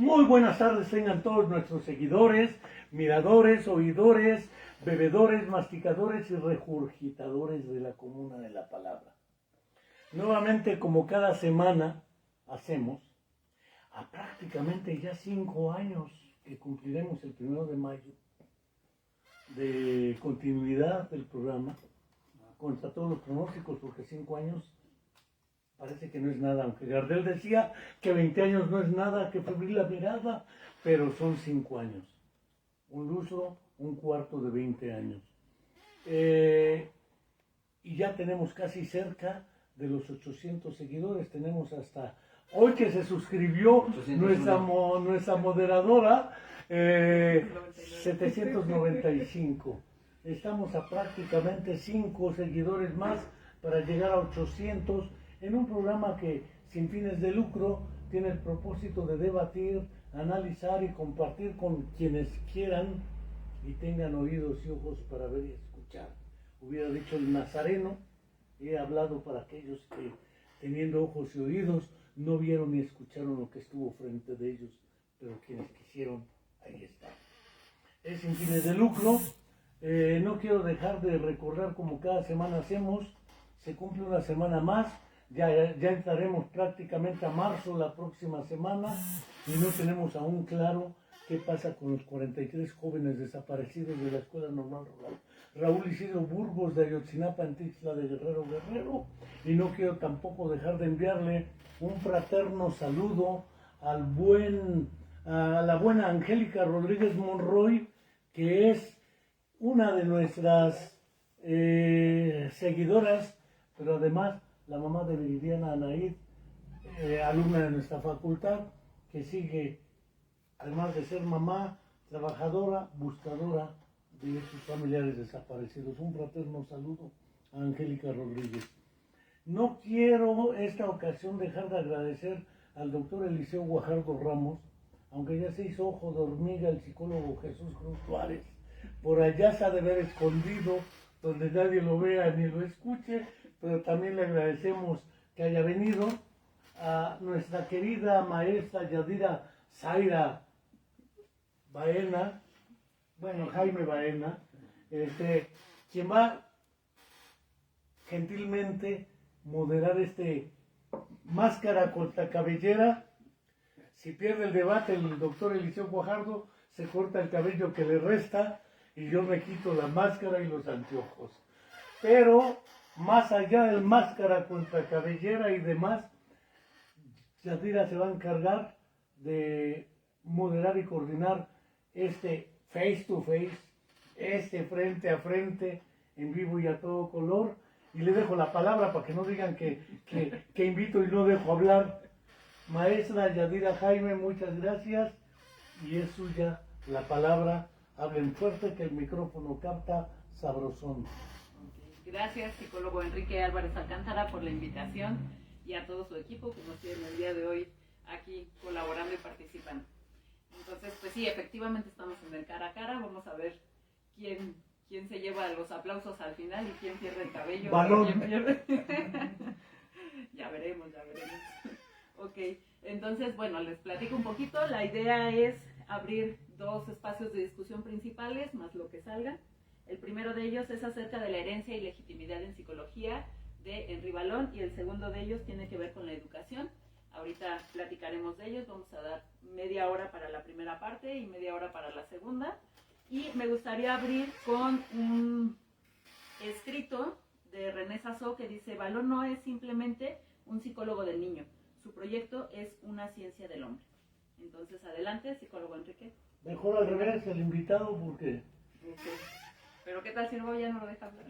Muy buenas tardes tengan todos nuestros seguidores, miradores, oidores, bebedores, masticadores y regurgitadores de la comuna de la palabra. Nuevamente, como cada semana hacemos, a prácticamente ya 5 años que cumpliremos el 1 de mayo de continuidad del programa, contra todos los pronósticos, porque 5 años parece que no es nada, aunque Gardel decía que 20 años no es nada, que febril la mirada, pero son 5 años. Un lustro, un cuarto de 20 años. Y ya tenemos casi cerca de los 800 seguidores. Tenemos hasta hoy que se suscribió nuestra moderadora, 795. Estamos a prácticamente 5 seguidores más para llegar a 800 en un programa que sin fines de lucro tiene el propósito de debatir, analizar y compartir con quienes quieran y tengan oídos y ojos para ver y escuchar. Hubiera dicho el Nazareno, he hablado para aquellos que teniendo ojos y oídos no vieron ni escucharon lo que estuvo frente de ellos, pero quienes quisieron, ahí está. Es sin fines de lucro. No quiero dejar de recordar, como cada semana hacemos, se cumple una semana más. Ya entraremos prácticamente a marzo la próxima semana y no tenemos aún claro qué pasa con los 43 jóvenes desaparecidos de la Escuela Normal Rural Raúl Isidro Burgos de Ayotzinapa, en Tixla de Guerrero. Y no quiero tampoco dejar de enviarle un fraterno saludo a la buena Angélica Rodríguez Monroy, que es una de nuestras seguidoras, pero además la mamá de Viridiana Anaid, alumna de nuestra facultad, que sigue, además de ser mamá, trabajadora, buscadora de sus familiares desaparecidos. Un fraterno saludo a Angélica Rodríguez. No quiero esta ocasión dejar de agradecer al doctor Eliseo Guajardo Ramos, aunque ya se hizo ojo de hormiga el psicólogo Jesús Cruz Suárez. Por allá se ha de ver escondido, donde nadie lo vea ni lo escuche, pero también le agradecemos que haya venido. A nuestra querida maestra Yadira Zaira Baena, Jaime Baena, quien va gentilmente moderar máscara contra cabellera. Si pierde el debate el doctor Eliseo Guajardo, se corta el cabello que le resta y yo me quito la máscara y los anteojos. Pero más allá del máscara contra cabellera y demás, Yadira se va a encargar de moderar y coordinar face to face, frente a frente, en vivo y a todo color. Y le dejo la palabra para que no digan que invito y no dejo hablar. Maestra Yadira Jaime, muchas gracias. Y es suya la palabra. Hablen fuerte que el micrófono capta sabrosón. Gracias, psicólogo Enrique Álvarez Alcántara, por la invitación y a todo su equipo que nos tienen el día de hoy aquí colaborando y participando. Entonces, pues sí, efectivamente estamos en el cara a cara. Vamos a ver quién se lleva los aplausos al final y quién pierde el cabello. Balón. ¿Quién pierde? Ya veremos. Ok, entonces, bueno, les platico un poquito. La idea es abrir 2 espacios de discusión principales, más lo que salga. El primero de ellos es acerca de la herencia y legitimidad en psicología de Henry Balón, y el segundo de ellos tiene que ver con la educación. Ahorita platicaremos de ellos. Vamos a dar media hora para la primera parte y media hora para la segunda. Y me gustaría abrir con un escrito de René Sassó que dice: Balón no es simplemente un psicólogo del niño, su proyecto es una ciencia del hombre. Entonces, adelante, psicólogo Enrique. Mejor al revés, el invitado, porque... Okay. Pero ¿qué tal si luego ya no lo deja hablar?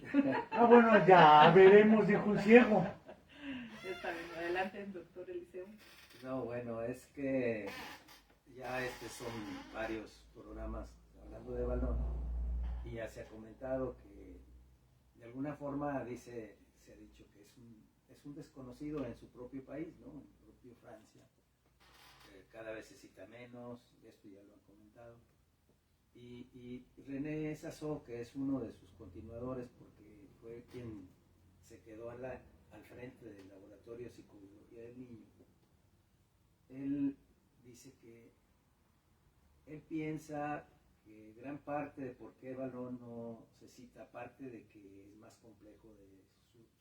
Bueno, ya veremos, dijo un ciego. Está bien, adelante, doctor Eliseo. No, bueno, es que ya son varios programas hablando de Balón y ya se ha comentado que de alguna forma se ha dicho que es un desconocido en su propio país, ¿no? En su propio Francia. Cada vez se cita menos, esto ya lo han comentado. Y René Sassó, que es uno de sus continuadores, porque fue quien se quedó al frente del laboratorio de psicobiología del niño, él dice que él piensa que gran parte de por qué Balón no se cita, aparte de que es más complejo,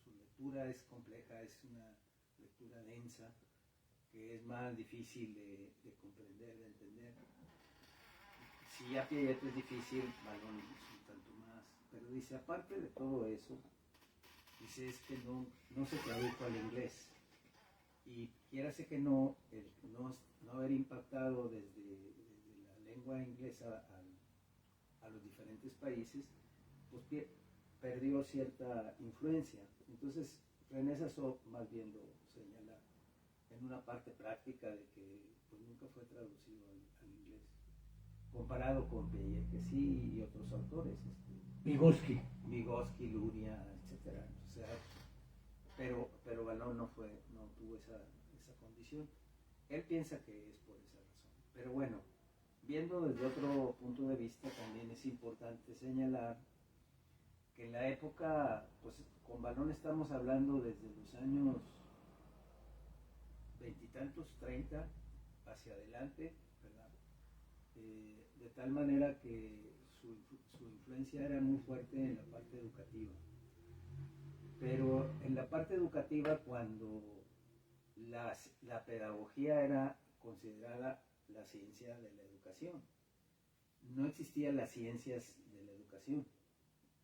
su lectura es compleja, es una lectura densa, que es más difícil de comprender, de entender. Si ya Piaget es difícil, Balón es un tanto más. Pero dice, aparte de todo eso, dice es que no se tradujo al inglés. Y quiérase que no, el no haber impactado desde la lengua inglesa a los diferentes países, pues perdió cierta influencia. Entonces, René Sassot más bien lo señala en una parte práctica de que pues, nunca fue traducido al inglés, comparado con Piaget, que sí, y otros autores, Vygotsky, Luria, etc. O sea, pero Balón no tuvo esa condición. Él piensa que es por esa razón. Pero bueno, viendo desde otro punto de vista, también es importante señalar que en la época, pues con Balón estamos hablando desde los años veintitantos, 30 hacia adelante, ¿verdad? De tal manera que su influencia era muy fuerte en la parte educativa. Pero en la parte educativa, cuando la pedagogía era considerada la ciencia de la educación, no existían las ciencias de la educación,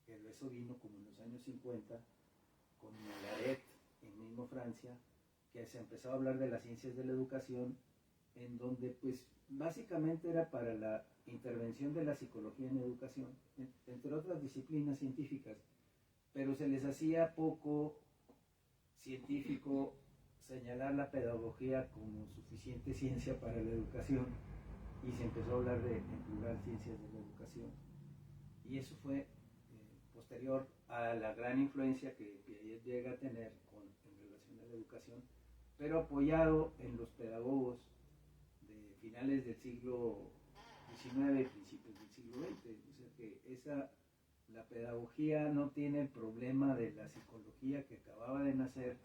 pero eso vino como en los años 50 con Megaret en mismo Francia, que se empezó a hablar de las ciencias de la educación, en donde pues básicamente era para la intervención de la psicología en educación, entre otras disciplinas científicas, pero se les hacía poco científico señalar la pedagogía como suficiente ciencia para la educación, y se empezó a hablar en plural ciencias de la educación. Y eso fue posterior a la gran influencia que Piaget llega a tener en relación a la educación, pero apoyado en los pedagogos de finales del siglo XIX y principios del siglo XX. O sea que la pedagogía no tiene el problema de la psicología que acababa de nacer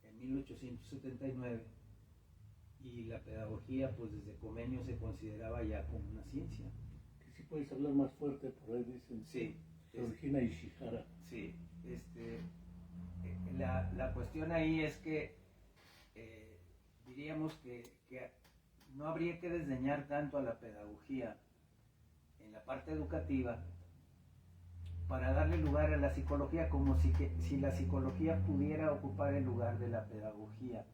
en 1879, y la pedagogía pues desde Comenius se consideraba ya como una ciencia. Que si puedes hablar más fuerte, por ahí dicen. Sí. Georgina Ishihara. Sí, la cuestión ahí es que diríamos que no habría que desdeñar tanto a la pedagogía en la parte educativa para darle lugar a la psicología, como si la psicología pudiera ocupar el lugar de la pedagogía.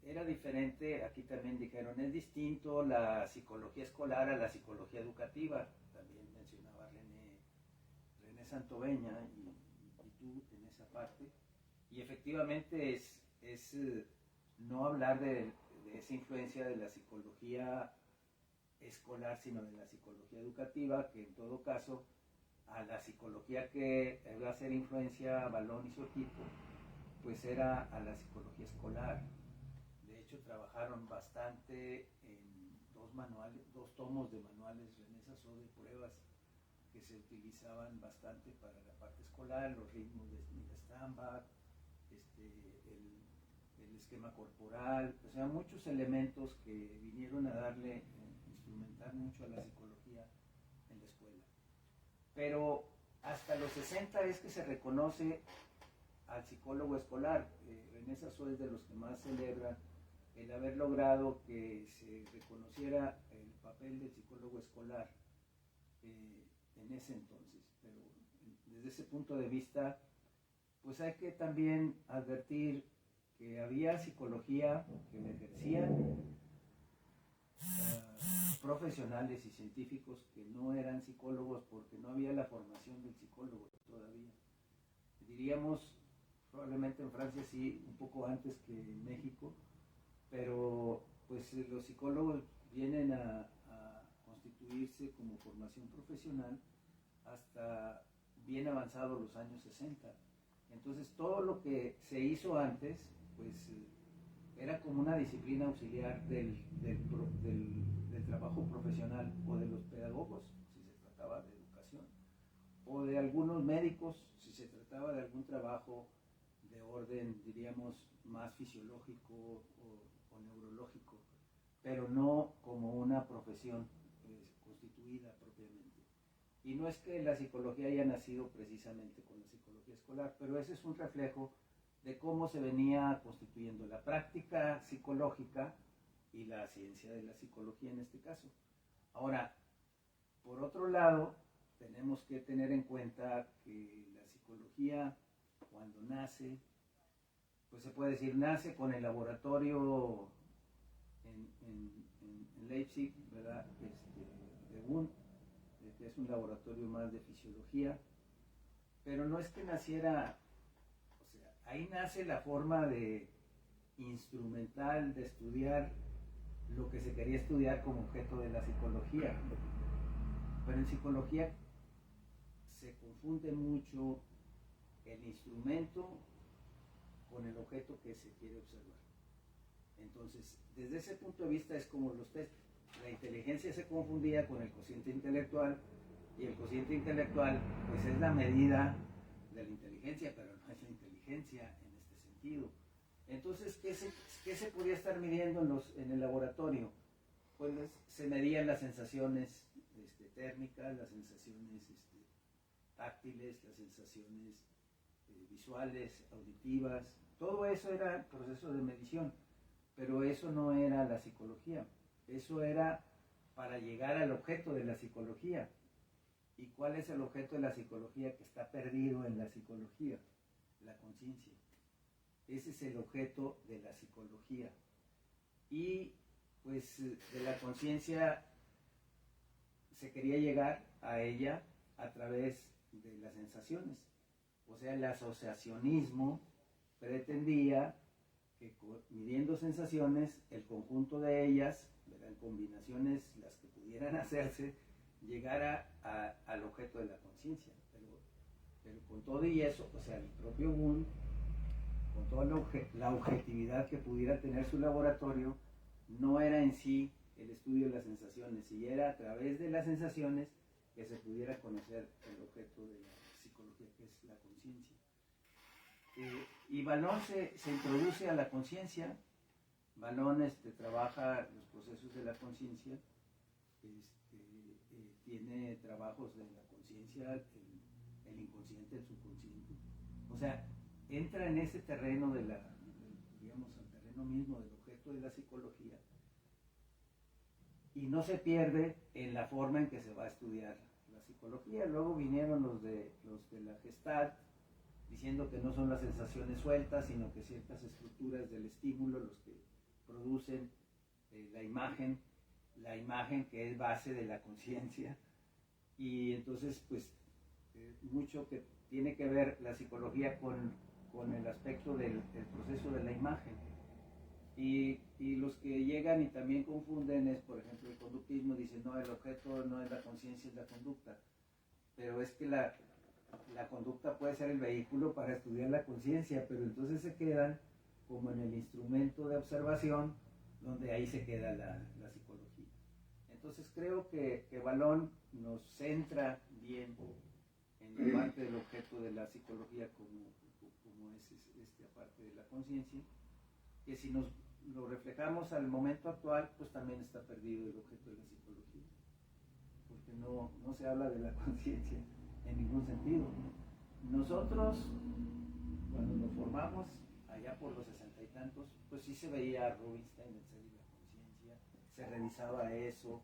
Era diferente, aquí también dijeron, es distinto la psicología escolar a la psicología educativa, también mencionaba René Santoveña y tú en esa parte, y efectivamente es no hablar de esa influencia de la psicología escolar, sino de la psicología educativa, que en todo caso a la psicología que va a hacer influencia Balón y su equipo, pues era a la psicología escolar. De hecho, trabajaron bastante en dos tomos de manuales René Sassot de pruebas que se utilizaban bastante para la parte escolar, los ritmos de Stambach, el esquema corporal, o sea, muchos elementos que vinieron a darle, instrumentar mucho a la psicología en la escuela. Pero hasta los 60 es que se reconoce al psicólogo escolar. René Sassot es de los que más celebra el haber logrado que se reconociera el papel del psicólogo escolar en ese entonces. Pero desde ese punto de vista, pues hay que también advertir que había psicología que la ejercían profesionales y científicos que no eran psicólogos, porque no había la formación del psicólogo todavía. Diríamos, probablemente en Francia sí, un poco antes que en México, pero pues los psicólogos vienen a constituirse como formación profesional hasta bien avanzados los años 60. Entonces todo lo que se hizo antes, pues era como una disciplina auxiliar del trabajo profesional, o de los pedagogos, si se trataba de educación, o de algunos médicos, si se trataba de algún trabajo de orden, diríamos, más fisiológico o neurológico. pero no como una profesión constituida propiamente. Y no es que la psicología haya nacido precisamente con la psicología escolar, pero ese es un reflejo de cómo se venía constituyendo la práctica psicológica y la ciencia de la psicología en este caso. Ahora, por otro lado, tenemos que tener en cuenta que la psicología, cuando nace, pues se puede decir, nace con el laboratorio en Leipzig, ¿verdad? De Wundt, que es un laboratorio más de fisiología, pero no es que naciera, o sea, ahí nace la forma de instrumental de estudiar lo que se quería estudiar como objeto de la psicología. Pero en psicología se confunde mucho el instrumento con el objeto que se quiere observar. Entonces, desde ese punto de vista es como los test. La inteligencia se confundía con el cociente intelectual, y el cociente intelectual pues es la medida de la inteligencia, pero no es la inteligencia en este sentido. Entonces, ¿qué se podía estar midiendo en el laboratorio? Pues se medían las sensaciones térmicas, las sensaciones táctiles, las sensaciones visuales, auditivas. Todo eso era el proceso de medición, pero eso no era la psicología. Eso era para llegar al objeto de la psicología. ¿Y cuál es el objeto de la psicología que está perdido en la psicología? La conciencia. Ese es el objeto de la psicología. Y pues de la conciencia se quería llegar a ella a través de las sensaciones. O sea, el asociacionismo pretendía que midiendo sensaciones, el conjunto de ellas, en combinaciones las que pudieran hacerse, llegara al objeto de la conciencia. Pero con todo y eso, o sea, el propio Wundt, con toda la objetividad que pudiera tener su laboratorio, no era en sí el estudio de las sensaciones, y era a través de las sensaciones que se pudiera conocer el objeto de la psicología, que es la conciencia. Y Vallon se introduce a la conciencia. Vallon trabaja los procesos de la conciencia, tiene trabajos de la conciencia, el inconsciente, el subconsciente. O sea, entra en ese terreno digamos, al terreno mismo del objeto de la psicología, y no se pierde en la forma en que se va a estudiar la psicología. Luego vinieron los de la Gestalt, diciendo que no son las sensaciones sueltas, sino que ciertas estructuras del estímulo los que producen la imagen que es base de la conciencia. Y entonces, pues, mucho que tiene que ver la psicología con el aspecto del proceso de la imagen. Y los que llegan y también confunden es, por ejemplo, el conductismo. Dicen, no, el objeto no es la conciencia, es la conducta. Pero es que la conducta puede ser el vehículo para estudiar la conciencia, pero entonces se quedan como en el instrumento de observación, donde ahí se queda la psicología. Entonces creo que Vallon nos centra bien en la parte del objeto de la psicología como es esta parte de la conciencia, que si nos lo reflejamos al momento actual, pues también está perdido el objeto de la psicología, porque no se habla de la conciencia en ningún sentido. Nosotros, cuando nos formamos, allá por los 60 y tantos, pues sí se veía a Rubinstein, el ser y la conciencia, se revisaba eso,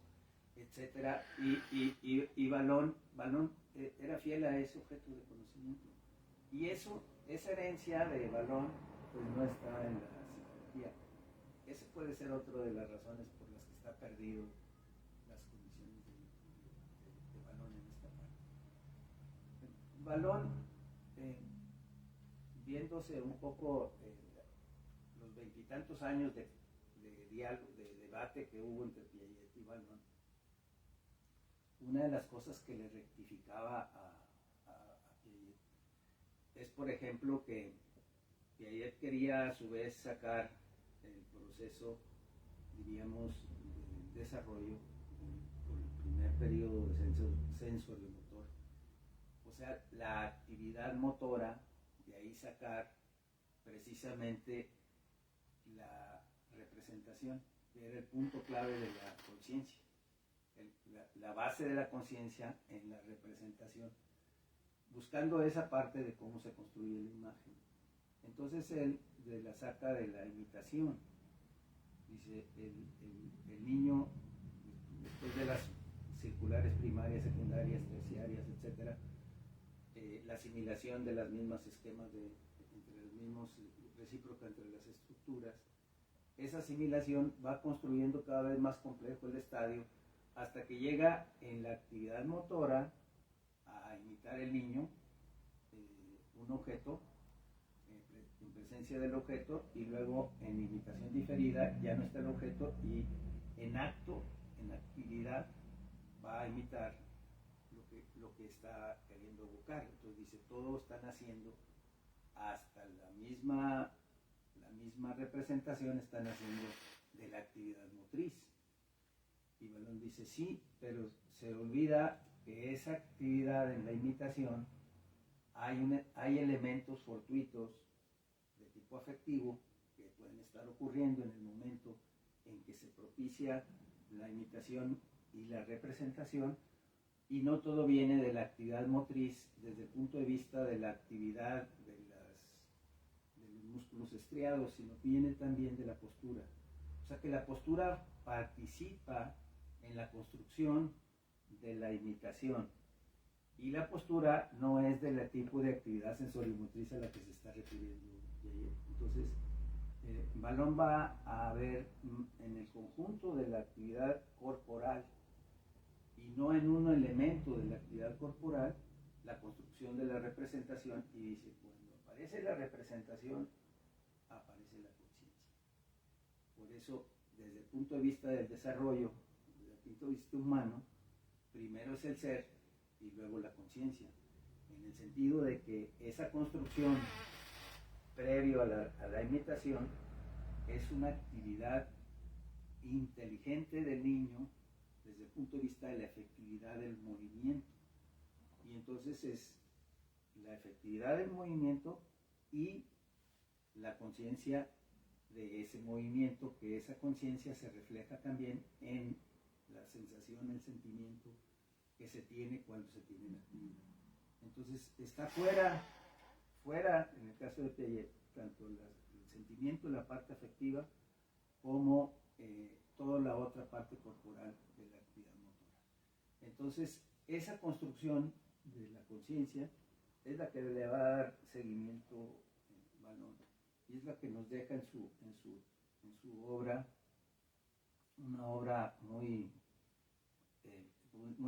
etcétera, y Vallon era fiel a ese objeto de conocimiento. Y esa herencia de Vallon, pues no está en la psicología. Ese puede ser otro de las razones por las que está perdido las condiciones de Vallon en esta parte. Vallon, viéndose un poco los veintitantos años de diálogo, de debate que hubo entre Piaget y Vallon, una de las cosas que le rectificaba a Piaget es, por ejemplo, que Piaget quería a su vez sacar el proceso, diríamos, de desarrollo por el primer periodo de sensorio-motor. O sea, la actividad motora, de ahí sacar precisamente la representación. era el punto clave de la conciencia, la base de la conciencia en la representación, buscando esa parte de cómo se construye la imagen. Entonces él la saca de la imitación. Dice, el niño, después de las circulares primarias, secundarias, terciarias, etc., la asimilación de las mismas esquemas, entre los mismos recíproca entre las estructuras, esa asimilación va construyendo cada vez más complejo el estadio, hasta que llega en la actividad motora a imitar el niño un objeto, en presencia del objeto, y luego en imitación diferida ya no está el objeto, y en acto, en actividad, va a imitar lo que está queriendo evocar. Entonces dice, todos están haciendo, hasta la misma representación están haciendo de la actividad motriz. Y Balón dice, sí, pero se olvida que esa actividad en la imitación hay elementos fortuitos de tipo afectivo que pueden estar ocurriendo en el momento en que se propicia la imitación y la representación, y no todo viene de la actividad motriz desde el punto de vista de la actividad de los músculos estriados, sino que viene también de la postura. O sea que la postura participa en la construcción de la imitación, y la postura no es del tipo de actividad sensorimotriz a la que se está refiriendo Jair. Entonces, Balón va a ver en el conjunto de la actividad corporal y no en un elemento de la actividad corporal la construcción de la representación, y dice, cuando aparece la representación, aparece la conciencia. Por eso, desde el punto de vista del desarrollo, desde el punto de vista humano, primero es el ser y luego la conciencia, en el sentido de que esa construcción previo a la imitación es una actividad inteligente del niño desde el punto de vista de la efectividad del movimiento. Y entonces es la efectividad del movimiento y la conciencia de ese movimiento, que esa conciencia se refleja también en la sensación, el sentimiento que se tiene cuando se tiene la actividad. Entonces está fuera, en el caso de Piaget, tanto el sentimiento, la parte afectiva, como toda la otra parte corporal de la actividad motora. Entonces, esa construcción de la conciencia es la que le va a dar seguimiento Balón, y es la que nos deja en su obra, una obra muy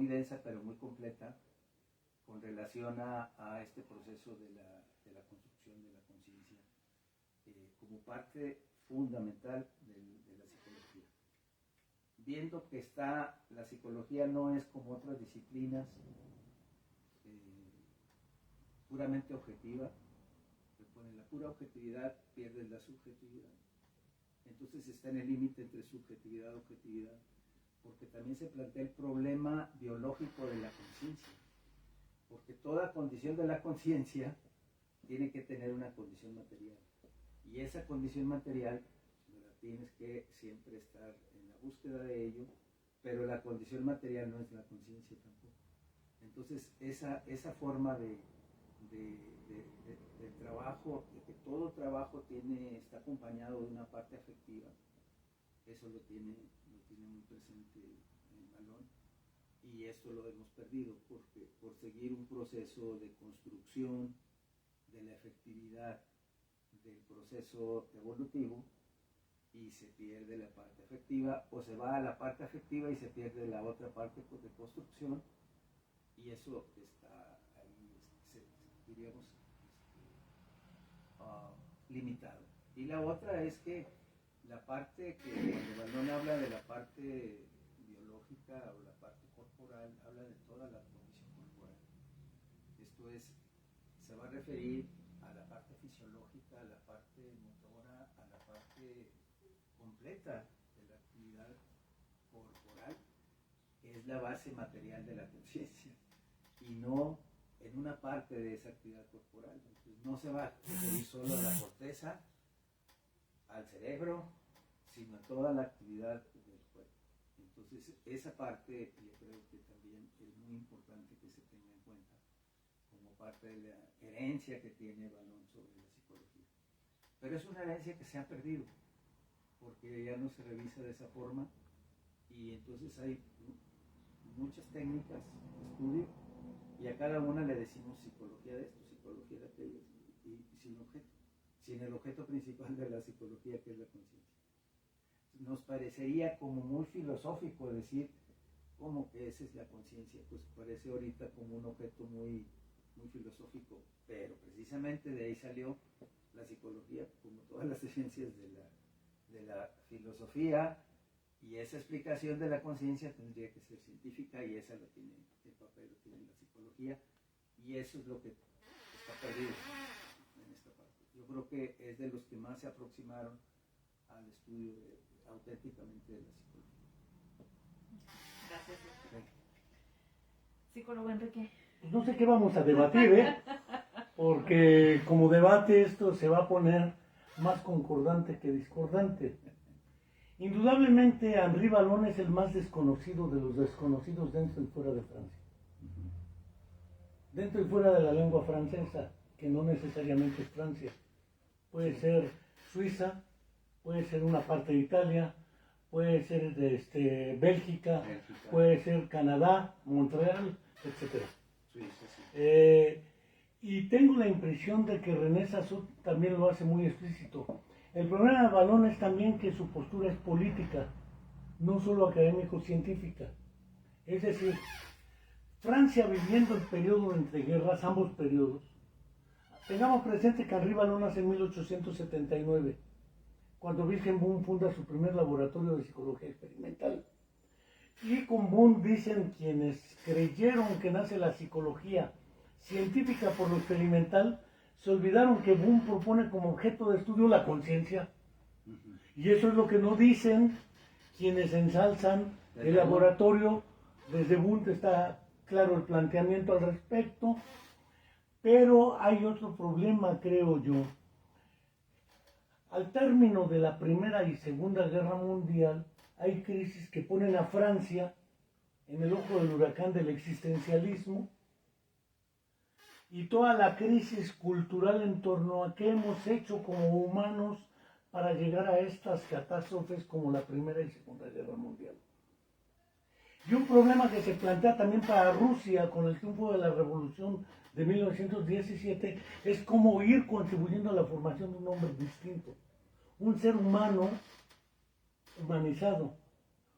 densa pero muy completa con relación a este proceso de la construcción de la conciencia como parte fundamental de la psicología. Viendo que la psicología no es como otras disciplinas puramente objetiva, en la pura objetividad pierdes la subjetividad. Entonces está en el límite entre subjetividad y objetividad, porque también se plantea el problema biológico de la conciencia, porque toda condición de la conciencia tiene que tener una condición material, y esa condición material tienes que siempre estar en la búsqueda de ello, pero la condición material no es la conciencia tampoco. Entonces esa forma de trabajo, de que todo trabajo está acompañado de una parte afectiva, eso lo tiene muy presente en Balón, y esto lo hemos perdido porque por seguir un proceso de construcción de la efectividad del proceso evolutivo, y se pierde la parte afectiva, o se va a la parte afectiva y se pierde la otra parte de construcción, y eso está ahí, diríamos, limitado. Y la otra es que la parte que cuando Balón habla de la parte biológica o la parte corporal, habla de toda la condición corporal. Esto es, se va a referir a la parte fisiológica, a la parte motora, a la parte completa de la actividad corporal, que es la base material de la conciencia, y no en una parte de esa actividad corporal. Entonces no se va a referir solo a la corteza, al cerebro, sino a toda la actividad del cuerpo. Entonces, esa parte yo creo que también es muy importante que se tenga en cuenta como parte de la herencia que tiene Valón sobre la psicología. Pero es una herencia que se ha perdido, porque ya no se revisa de esa forma, y entonces hay muchas técnicas de estudio, y a cada una le decimos psicología de esto, psicología de aquello, y sin el objeto principal de la psicología, que es la conciencia. Nos parecería como muy filosófico decir como que esa es la conciencia, pues parece ahorita como un objeto muy, muy filosófico, pero precisamente de ahí salió la psicología, como todas las ciencias de la filosofía, y esa explicación de la conciencia tendría que ser científica, y esa lo tiene, el papel lo tiene la psicología, y eso es lo que está perdido en esta parte. Yo creo que es de los que más se aproximaron al estudio auténticamente de la psicología. Gracias. Sí. Psicólogo Enrique. Pues no sé qué vamos a debatir, porque como debate esto se va a poner más concordante que discordante. Indudablemente Henri Valón es el más desconocido de los desconocidos dentro y fuera de Francia. Dentro y fuera de la lengua francesa, que no necesariamente es Francia. Puede ser Suiza, puede ser una parte de Italia, puede ser de Bélgica, puede ser Canadá, Montreal, etc. Suiza, sí. Y tengo la impresión de que René Sassou también lo hace muy explícito. El problema de Valón es también que su postura es política, no solo académico-científica. Es decir, Francia viviendo el periodo entre guerras, ambos periodos. Tengamos presente que Henri Valón nace en 1879, cuando Wilhelm Wundt funda su primer laboratorio de psicología experimental. Y con Wundt dicen quienes creyeron que nace la psicología científica por lo experimental, se olvidaron que Wundt propone como objeto de estudio la conciencia. Y eso es lo que no dicen quienes ensalzan el laboratorio. Desde Wundt está claro el planteamiento al respecto, pero hay otro problema, creo yo. Al término de la Primera y Segunda Guerra Mundial, hay crisis que ponen a Francia en el ojo del huracán del existencialismo, y toda la crisis cultural en torno a qué hemos hecho como humanos para llegar a estas catástrofes como la Primera y Segunda Guerra Mundial. Y un problema que se plantea también para Rusia con el triunfo de la Revolución de 1917 es cómo ir contribuyendo a la formación de un hombre distinto, un ser humano humanizado,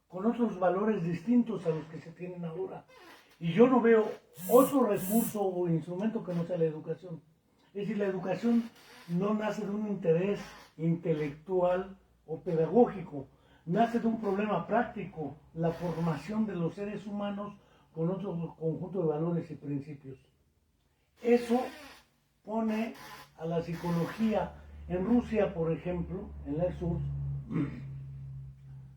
con otros valores distintos a los que se tienen ahora. Y yo no veo otro recurso o instrumento que no sea la educación. Es decir, la educación no nace de un interés intelectual o pedagógico, nace de un problema práctico, la formación de los seres humanos con otro conjunto de valores y principios. Eso pone a la psicología en Rusia, por ejemplo, en la sur,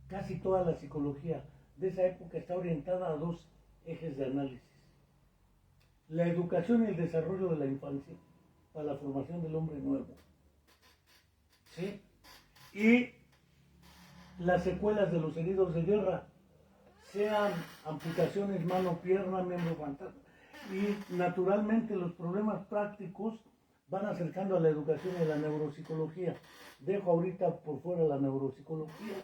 casi toda la psicología de esa época está orientada a dos ejes de análisis: la educación y el desarrollo de la infancia para la formación del hombre nuevo, ¿sí? Y las secuelas de los heridos de guerra, sean amputaciones mano, pierna, miembro fantasma, y naturalmente los problemas prácticos van acercando a la educación y a la neuropsicología. Dejo ahorita por fuera la neuropsicología,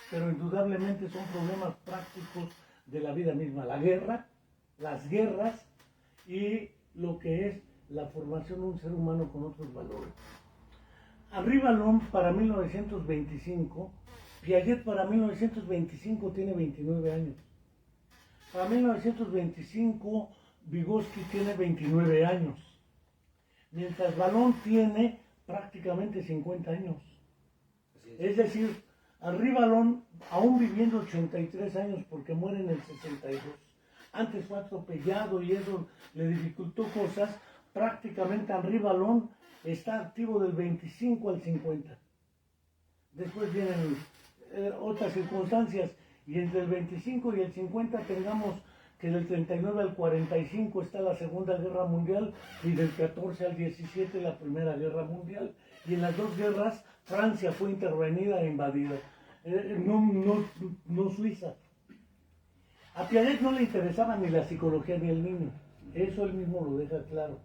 pero indudablemente son problemas prácticos de la vida misma, la guerra, las guerras y lo que es la formación de un ser humano con otros valores. Henri Valón para 1925, Piaget para 1925 tiene 29 años. Para 1925 Vygotsky tiene 29 años, mientras Valón tiene prácticamente 50 años. Es decir, Henri Valón, aún viviendo 83 años porque muere en el 62, antes fue atropellado y eso le dificultó cosas, prácticamente Henri Valón está activo del 25 al 50. Después vienen otras circunstancias, y entre el 25 y el 50 tengamos que del 39 al 45 está la Segunda Guerra Mundial y del 14 al 17 la Primera Guerra Mundial, y en las dos guerras Francia fue intervenida e invadida. no suiza. A Piaget no le interesaba ni la psicología ni el niño, eso él mismo lo deja claro.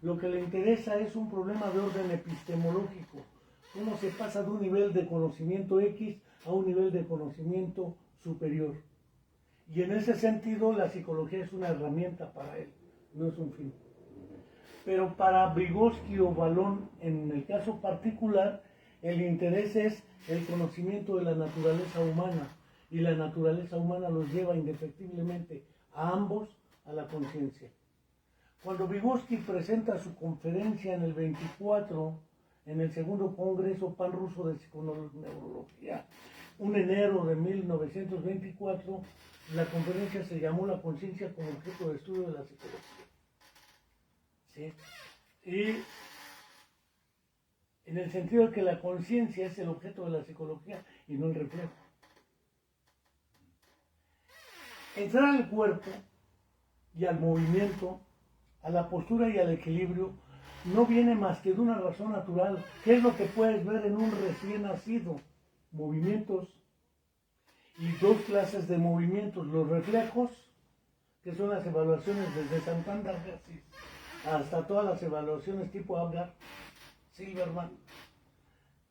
Lo que le interesa es un problema de orden epistemológico, cómo se pasa de un nivel de conocimiento X a un nivel de conocimiento superior. Y en ese sentido la psicología es una herramienta para él, no es un fin. Pero para Vygotsky o Vallon, en el caso particular, el interés es el conocimiento de la naturaleza humana, y la naturaleza humana los lleva indefectiblemente a ambos a la conciencia. Cuando Vygotsky presenta su conferencia en el 24, en el segundo Congreso Pan-Ruso de Psiconeurología, un enero de 1924, la conferencia se llamó La conciencia como objeto de estudio de la psicología. ¿Sí? Y en el sentido de que la conciencia es el objeto de la psicología y no el reflejo. Entrar al cuerpo y al movimiento, a la postura y al equilibrio, no viene más que de una razón natural. ¿Qué es lo que puedes ver en un recién nacido? Movimientos y dos clases de movimientos. Los reflejos, que son las evaluaciones desde Santander hasta todas las evaluaciones tipo Apgar, Silverman.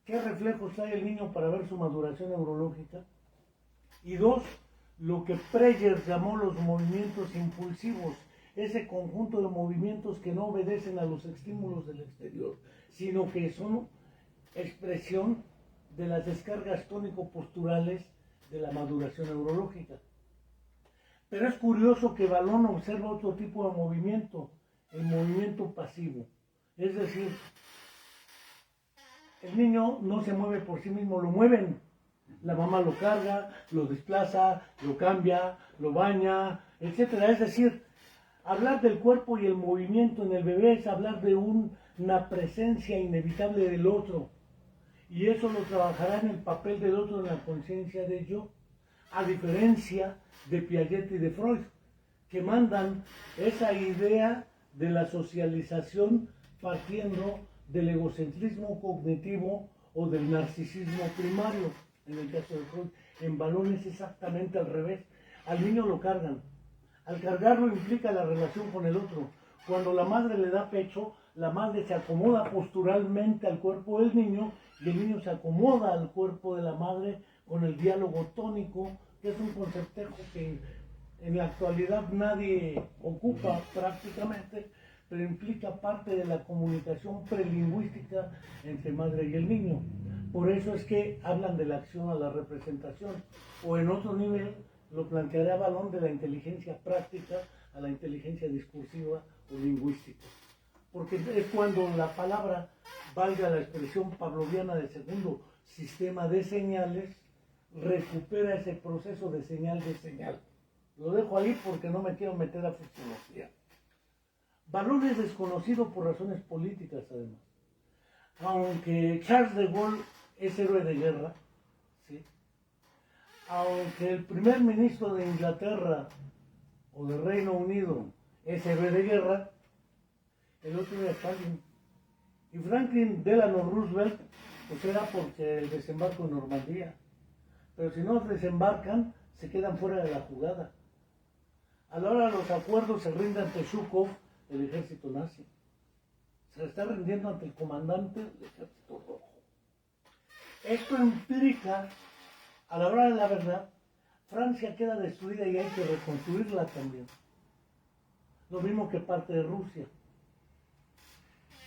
¿Qué reflejos trae el niño para ver su maduración neurológica? Y dos, lo que Preyer llamó los movimientos impulsivos, ese conjunto de movimientos que no obedecen a los estímulos del exterior, sino que son expresión de las descargas tónico-posturales de la maduración neurológica. Pero es curioso que Vallon observa otro tipo de movimiento, el movimiento pasivo. Es decir, el niño no se mueve por sí mismo, lo mueven. La mamá lo carga, lo desplaza, lo cambia, lo baña, etc. Es decir, hablar del cuerpo y el movimiento en el bebé es hablar de una presencia inevitable del otro. Y eso lo trabajará en el papel del otro en la conciencia de yo, a diferencia de Piaget y de Freud, que mandan esa idea de la socialización partiendo del egocentrismo cognitivo o del narcisismo primario. En el caso de Freud, en Vallon es exactamente al revés. Al niño lo cargan. Al cargarlo implica la relación con el otro. Cuando la madre le da pecho, la madre se acomoda posturalmente al cuerpo del niño y el niño se acomoda al cuerpo de la madre con el diálogo tónico, que es un concepto que en la actualidad nadie ocupa prácticamente, pero implica parte de la comunicación prelingüística entre madre y el niño. Por eso es que hablan de la acción a la representación, o en otro nivel lo planteará Vallon de la inteligencia práctica a la inteligencia discursiva o lingüística. Porque es cuando la palabra, valga la expresión pavloviana del segundo sistema de señales, recupera ese proceso de señal de señal. Lo dejo ahí porque no me quiero meter a fisiología. Vallon es desconocido por razones políticas, además. Aunque Charles de Gaulle es héroe de guerra, ¿sí? Aunque el primer ministro de Inglaterra o de Reino Unido es héroe de guerra, el otro era Stalin. Y Franklin Delano Roosevelt, pues era porque el desembarco en Normandía. Pero si no desembarcan, se quedan fuera de la jugada. A la hora de los acuerdos se rinde ante Zhukov, el ejército nazi. Se está rindiendo ante el comandante del ejército rojo. Esto implica, a la hora de la verdad, Francia queda destruida y hay que reconstruirla también. Lo mismo que parte de Rusia.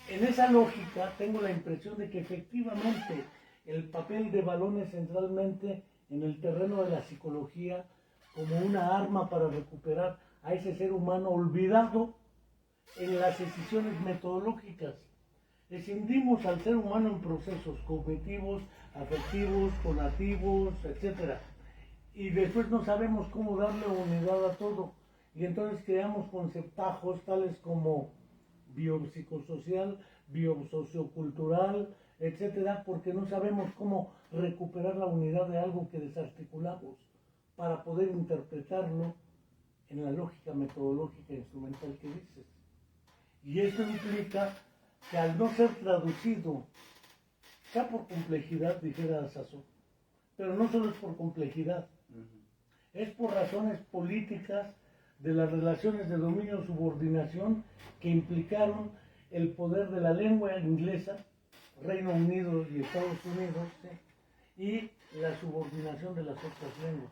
En esa lógica tengo la impresión de que efectivamente el papel de Vallon es centralmente en el terreno de la psicología como una arma para recuperar a ese ser humano olvidado en las decisiones metodológicas. Escindimos al ser humano en procesos cognitivos, afectivos, conativos, etc. Y después no sabemos cómo darle unidad a todo. Y entonces creamos conceptajos tales como biopsicosocial, biosociocultural, etc. Porque no sabemos cómo recuperar la unidad de algo que desarticulamos para poder interpretarlo en la lógica metodológica instrumental que dices. Y eso implica que al no ser traducido, ya por complejidad, dijera Sassou, pero no solo es por complejidad, es por razones políticas de las relaciones de dominio-subordinación que implicaron el poder de la lengua inglesa, Reino Unido y Estados Unidos, ¿sí? Y la subordinación de las otras lenguas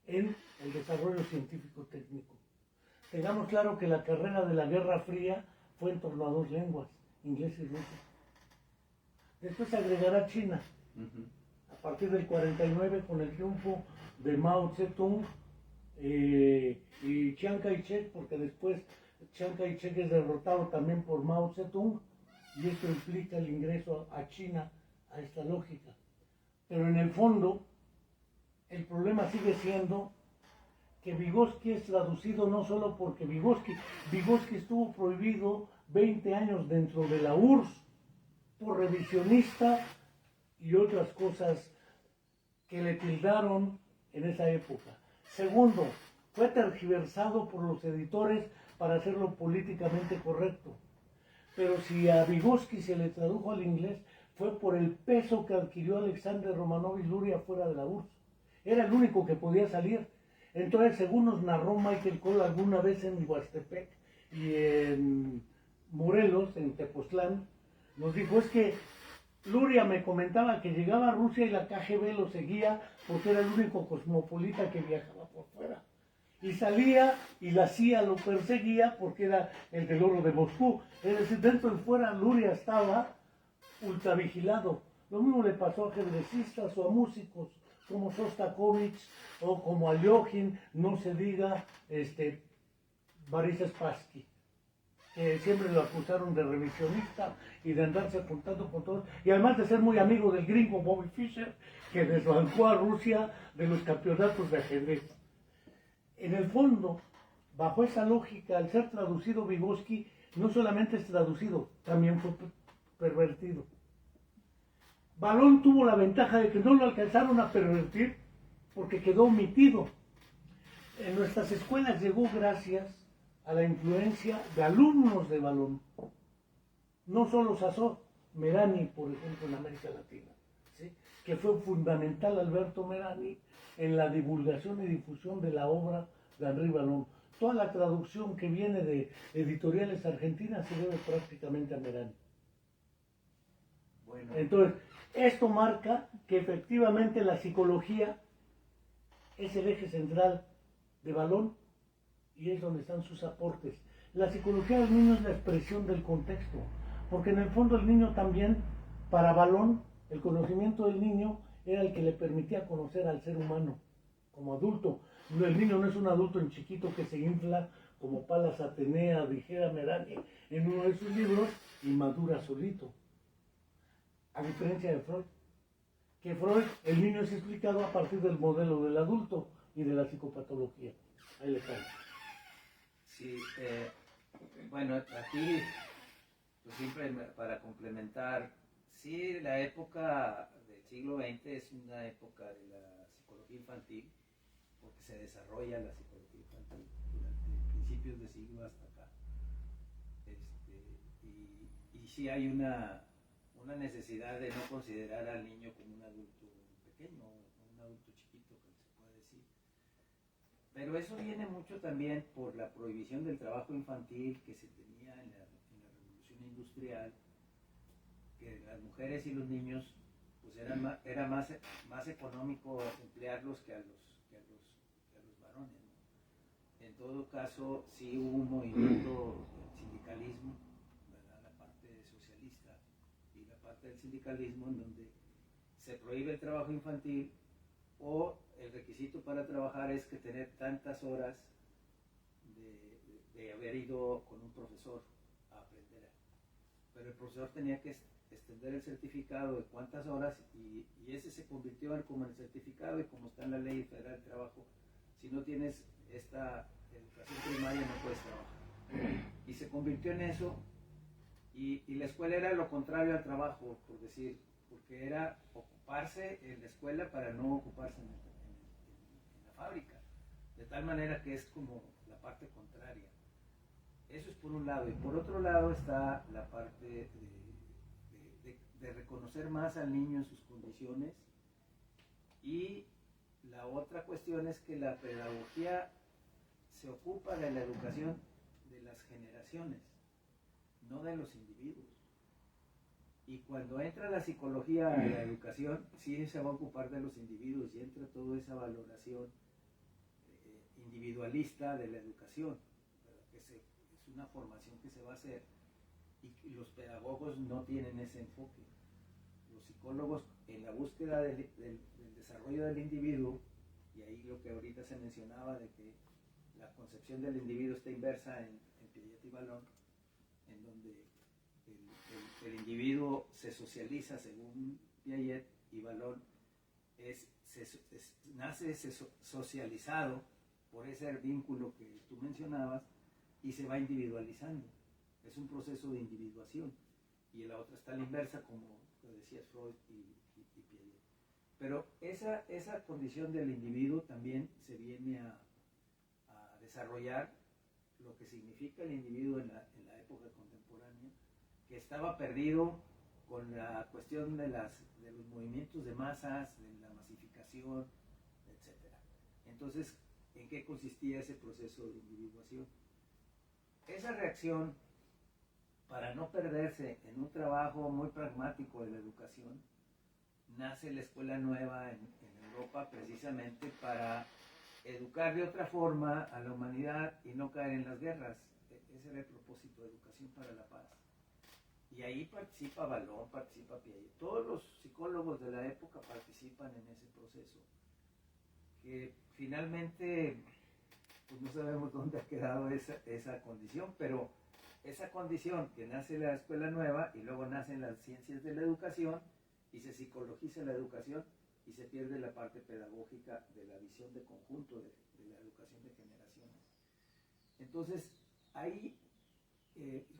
en el desarrollo científico-técnico. Tengamos claro que la carrera de la Guerra Fría fue en torno a dos lenguas, inglés y ruso. Después se agregará China, a partir del 49 con el triunfo de Mao Zedong y Chiang Kai-shek, porque después Chiang Kai-shek es derrotado también por Mao Zedong, y esto implica el ingreso a China a esta lógica. Pero en el fondo, el problema sigue siendo que Vygotsky es traducido no solo porque Vygotsky estuvo prohibido 20 años dentro de la URSS por revisionista y otras cosas que le tildaron en esa época. Segundo, fue tergiversado por los editores para hacerlo políticamente correcto. Pero si a Vygotsky se le tradujo al inglés, fue por el peso que adquirió Alexander Romanovich Luria fuera de la URSS. Era el único que podía salir. Entonces, según nos narró Michael Cole alguna vez en Huastepec y en Morelos, en Tepoztlán, nos dijo, es que Luria me comentaba que llegaba a Rusia y la KGB lo seguía porque era el único cosmopolita que viajaba por fuera. Y salía y la CIA lo perseguía porque era el del oro de Moscú. Es decir, dentro y fuera Luria estaba ultravigilado. Lo mismo le pasó a ajedrecistas o a músicos como Shostakovich o como Alyoshin, no se diga Boris Spassky, que siempre lo acusaron de revisionista y de andarse juntando con todos, y además de ser muy amigo del gringo Bobby Fischer, que desbancó a Rusia de los campeonatos de ajedrez. En el fondo, bajo esa lógica, al ser traducido Vygotsky, no solamente es traducido, también fue pervertido. Valón tuvo la ventaja de que no lo alcanzaron a pervertir porque quedó omitido. En nuestras escuelas llegó gracias a la influencia de alumnos de Valón. No solo Sazó, Merani, por ejemplo, en América Latina, ¿sí? Que fue fundamental Alberto Merani en la divulgación y difusión de la obra de Henri Valón. Toda la traducción que viene de editoriales argentinas se debe prácticamente a Merani. Bueno. Entonces, esto marca que efectivamente la psicología es el eje central de Valón y es donde están sus aportes. La psicología del niño es la expresión del contexto, porque en el fondo el niño también, para Valón, el conocimiento del niño era el que le permitía conocer al ser humano como adulto. El niño no es un adulto en chiquito que se infla como Palas Atenea, dijera Merani en uno de sus libros, y madura solito. A diferencia de Freud, que Freud, el niño es explicado a partir del modelo del adulto y de la psicopatología. Ahí le cae. Sí, bueno, aquí, pues siempre para complementar, sí, la época del siglo XX es una época de la psicología infantil, porque se desarrolla la psicología infantil durante principios de siglo hasta acá. Y sí hay una necesidad de no considerar al niño como un adulto pequeño, un adulto chiquito, que se puede decir. Pero eso viene mucho también por la prohibición del trabajo infantil que se tenía en la Revolución Industrial, que las mujeres y los niños pues era más económico emplearlos que a los varones, ¿no? En todo caso, sí hubo un movimiento del sindicalismo, ¿verdad? La parte socialista y la parte del sindicalismo, en donde se prohíbe el trabajo infantil, o el requisito para trabajar es que tener tantas horas de haber ido con un profesor a aprender. Pero el profesor tenía que extender el certificado de cuántas horas, y ese se convirtió como en el certificado, y como está en la Ley Federal del Trabajo, si no tienes esta educación primaria no puedes trabajar. Y se convirtió en eso, y la escuela era lo contrario al trabajo, por decir, porque era ocuparse en la escuela para no ocuparse en la fábrica, de tal manera que es como la parte contraria. Eso es por un lado, y por otro lado está la parte de reconocer más al niño en sus condiciones Y la otra cuestión es que la pedagogía se ocupa de la educación de las generaciones, no de los individuos. Y cuando entra la psicología a la educación, sí se va a ocupar de los individuos y entra toda esa valoración individualista de la educación, que es una formación que se va a hacer, y los pedagogos no tienen ese enfoque. Los psicólogos, en la búsqueda del desarrollo del individuo, y ahí lo que ahorita se mencionaba de que la concepción del individuo está inversa en Piaget y Vallon, en donde el individuo se socializa según Piaget, y Vallon nace socializado por ese vínculo que tú mencionabas y se va individualizando. Es un proceso de individuación. Y en la otra está la inversa, como lo decía Freud y Piaget. Pero esa condición del individuo también se viene a desarrollar lo que significa el individuo en la época contemporánea, que estaba perdido con la cuestión de los movimientos de masas, de la masificación, etc. Entonces, ¿en qué consistía ese proceso de individuación? Esa reacción, para no perderse en un trabajo muy pragmático de la educación, nace la escuela nueva en Europa precisamente para educar de otra forma a la humanidad y no caer en las guerras. Ese era el propósito de Educación para la Paz. Y ahí participa Vallon, participa Piaget. Todos los psicólogos de la época participan en ese proceso, que finalmente pues no sabemos dónde ha quedado esa condición, pero esa condición que nace la escuela nueva y luego nacen las ciencias de la educación y se psicologiza la educación y se pierde la parte pedagógica de la visión de conjunto de la educación de generaciones. Entonces, ahí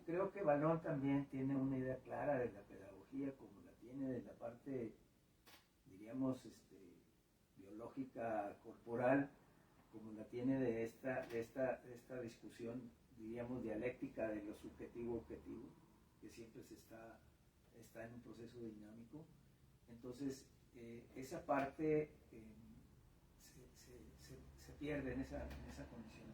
creo que Vallon también tiene una idea clara de la pedagogía, como la tiene de la parte, diríamos, biológica corporal, como la tiene de esta discusión, diríamos, dialéctica de lo subjetivo-objetivo, que siempre está en un proceso dinámico. Entonces, esa parte se pierde en esa condición.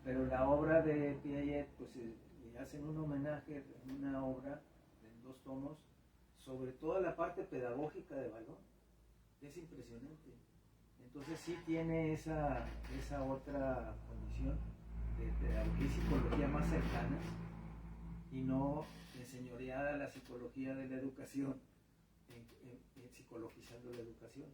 Pero la obra de Piaget, pues le hacen un homenaje en una obra en 2 tomos, sobre toda la parte pedagógica de Vallon. Es impresionante. Entonces sí tiene esa otra condición de pedagogía y psicología más cercanas, y no enseñoreada la psicología de la educación, psicologizando la educación.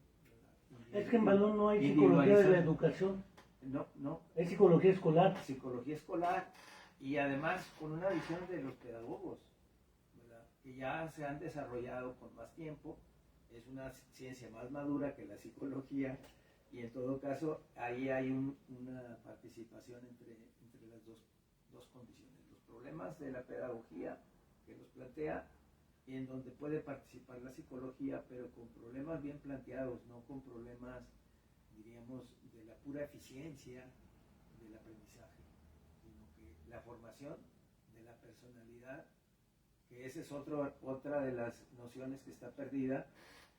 Es que en Vallon no hay psicología de la educación. No. Es psicología escolar. Psicología escolar, y además con una visión de los pedagogos, ¿verdad?, que ya se han desarrollado con más tiempo. Es una ciencia más madura que la psicología, y en todo caso ahí hay una participación entre las dos condiciones. Los problemas de la pedagogía que los plantea, y en donde puede participar la psicología, pero con problemas bien planteados, no con problemas, diríamos, de la pura eficiencia del aprendizaje, sino que la formación de la personalidad, que esa es otra de las nociones que está perdida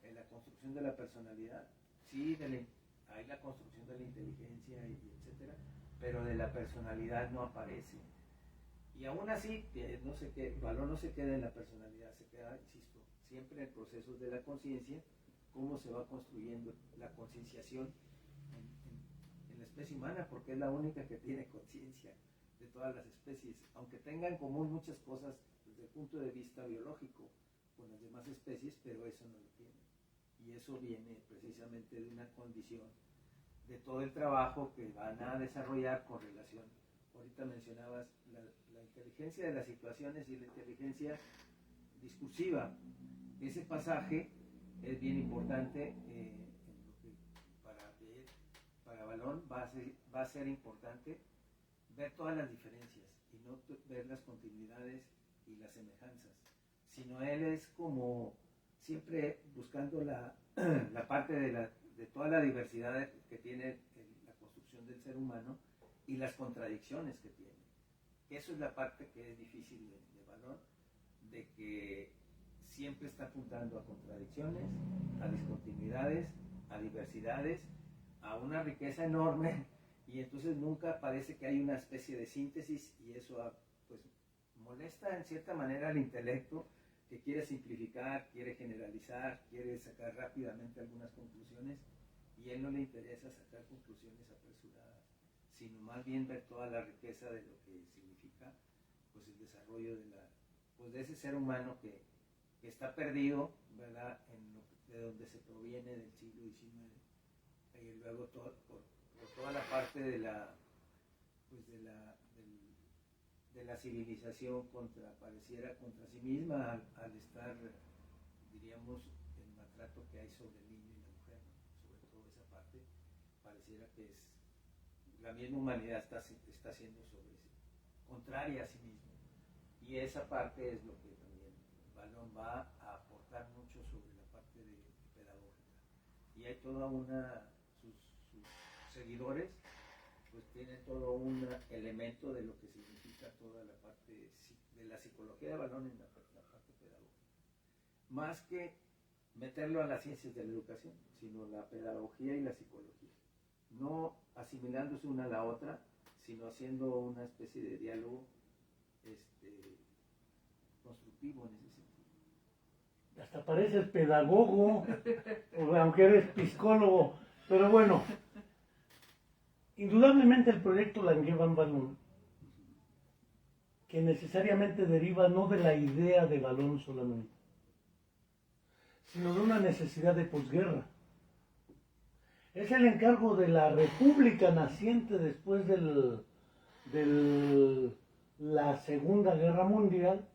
en la construcción de la personalidad. Sí, hay la construcción de la inteligencia, etcétera, pero de la personalidad no aparece. Y aún así, Vallon no se queda en la personalidad, se queda, insisto, siempre en procesos de la conciencia, cómo se va construyendo la concienciación en la especie humana, porque es la única que tiene conciencia de todas las especies, aunque tenga en común muchas cosas desde el punto de vista biológico con las demás especies, pero eso no lo tiene. Y eso viene precisamente de una condición de todo el trabajo que van a desarrollar con relación. Ahorita mencionabas la inteligencia de las situaciones y la inteligencia discursiva. Ese pasaje es bien importante, en lo que para Vallon va a ser importante ver todas las diferencias y no ver las continuidades y las semejanzas, sino él es como siempre buscando la parte de toda la diversidad que tiene la construcción del ser humano y las contradicciones que tiene. Eso es la parte que es difícil de Vallon, de que siempre está apuntando a contradicciones, a discontinuidades, a diversidades, a una riqueza enorme, y entonces nunca parece que hay una especie de síntesis, y eso pues molesta en cierta manera al intelecto, que quiere simplificar, quiere generalizar, quiere sacar rápidamente algunas conclusiones, y a él no le interesa sacar conclusiones apresuradas, sino más bien ver toda la riqueza de lo que significa pues el desarrollo de ese ser humano que está perdido, ¿verdad?, de donde se proviene del siglo XIX, y luego por toda la parte de la civilización pareciera contra sí misma, al estar, diríamos, el maltrato que hay sobre el niño y la mujer, ¿no? Sobre todo esa parte, pareciera que es la misma humanidad está siendo contraria a sí misma, y esa parte es lo que también Valón va a aportar mucho sobre la parte pedagógica, y hay toda sus seguidores pues tienen todo un elemento de lo que significa toda la parte de la psicología de Valón en la parte pedagógica, más que meterlo a las ciencias de la educación, sino la pedagogía y la psicología, no asimilándose una a la otra, sino haciendo una especie de diálogo constructivo en ese sentido. Hasta pareces pedagogo, aunque eres psicólogo, pero bueno, indudablemente el proyecto Langevin Valón, que necesariamente deriva no de la idea de Valón solamente, sino de una necesidad de posguerra. Es el encargo de la república naciente después de la Segunda Guerra Mundial,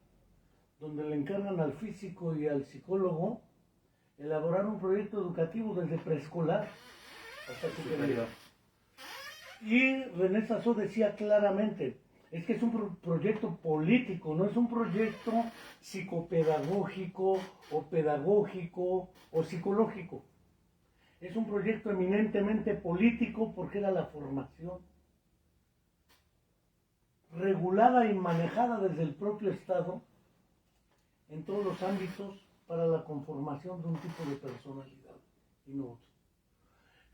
donde le encargan al físico y al psicólogo elaborar un proyecto educativo desde preescolar hasta superior. Y René Sassot decía claramente, es que es un proyecto político, no es un proyecto psicopedagógico o pedagógico o psicológico. Es un proyecto eminentemente político porque era la formación regulada y manejada desde el propio Estado en todos los ámbitos para la conformación de un tipo de personalidad y no otro.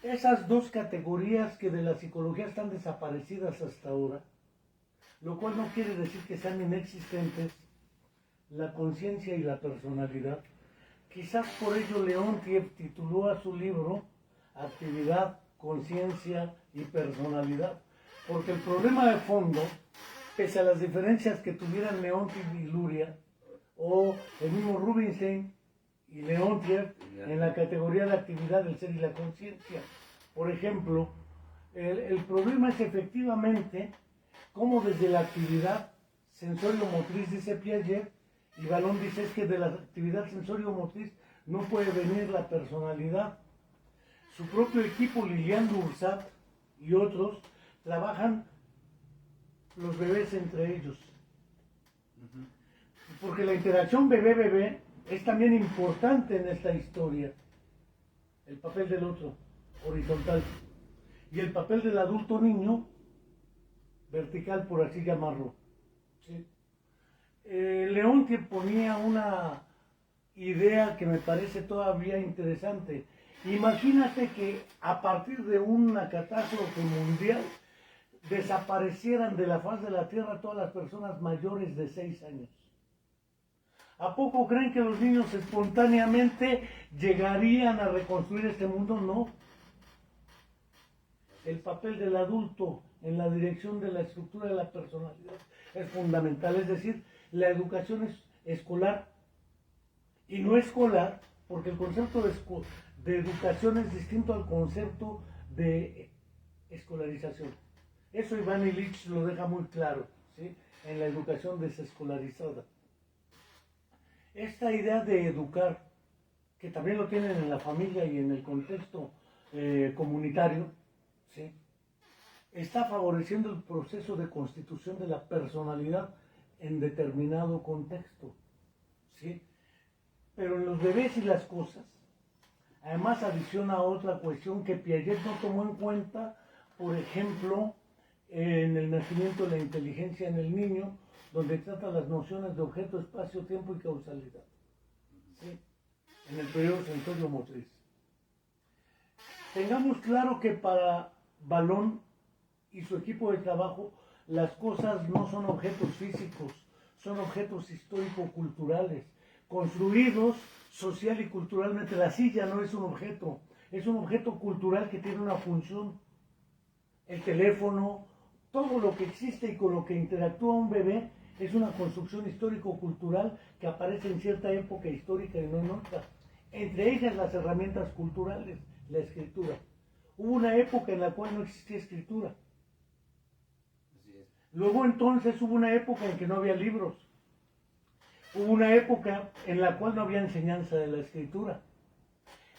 Esas dos categorías que de la psicología están desaparecidas hasta ahora, lo cual no quiere decir que sean inexistentes, la conciencia y la personalidad. Quizás por ello Leontiev tituló a su libro Actividad, Conciencia y Personalidad, porque el problema de fondo, pese a las diferencias que tuvieran Leontiev y Luria, o el mismo Rubinstein y Leontiev en la categoría de actividad del ser y la conciencia. Por ejemplo, el problema es efectivamente cómo desde la actividad sensorio-motriz, dice Piaget, y Valón dice es que de la actividad sensorio-motriz no puede venir la personalidad. Su propio equipo, Lilian Dursat y otros, trabajan los bebés entre ellos. Porque la interacción bebé-bebé es también importante en esta historia. El papel del otro, horizontal. Y el papel del adulto niño, vertical, por así llamarlo. ¿Sí? Leontiev ponía una idea que me parece todavía interesante. Imagínate que a partir de una catástrofe mundial desaparecieran de la faz de la Tierra todas las personas mayores de 6 años. ¿A poco creen que los niños espontáneamente llegarían a reconstruir este mundo? No. El papel del adulto en la dirección de la estructura de la personalidad es fundamental. Es decir, la educación es escolar y no escolar, porque el concepto de educación es distinto al concepto de escolarización. Eso Iván Illich lo deja muy claro, ¿sí?, en la educación desescolarizada. Esta idea de educar, que también lo tienen en la familia y en el contexto comunitario, ¿sí?, está favoreciendo el proceso de constitución de la personalidad en determinado contexto, ¿sí? Pero en los bebés y las cosas, además adiciona otra cuestión que Piaget no tomó en cuenta, por ejemplo, en el nacimiento de la inteligencia en el niño, donde trata las nociones de objeto, espacio, tiempo y causalidad, ¿sí?, en el periodo sensorio-motriz. Tengamos claro que para Balón y su equipo de trabajo, las cosas no son objetos físicos, son objetos histórico-culturales, construidos social y culturalmente. La silla no es un objeto cultural que tiene una función. El teléfono, todo lo que existe y con lo que interactúa un bebé es una construcción histórico-cultural que aparece en cierta época histórica y no en otra. Entre ellas las herramientas culturales, la escritura. Hubo una época en la cual no existía escritura. Luego entonces hubo una época en que no había libros. Hubo una época en la cual no había enseñanza de la escritura.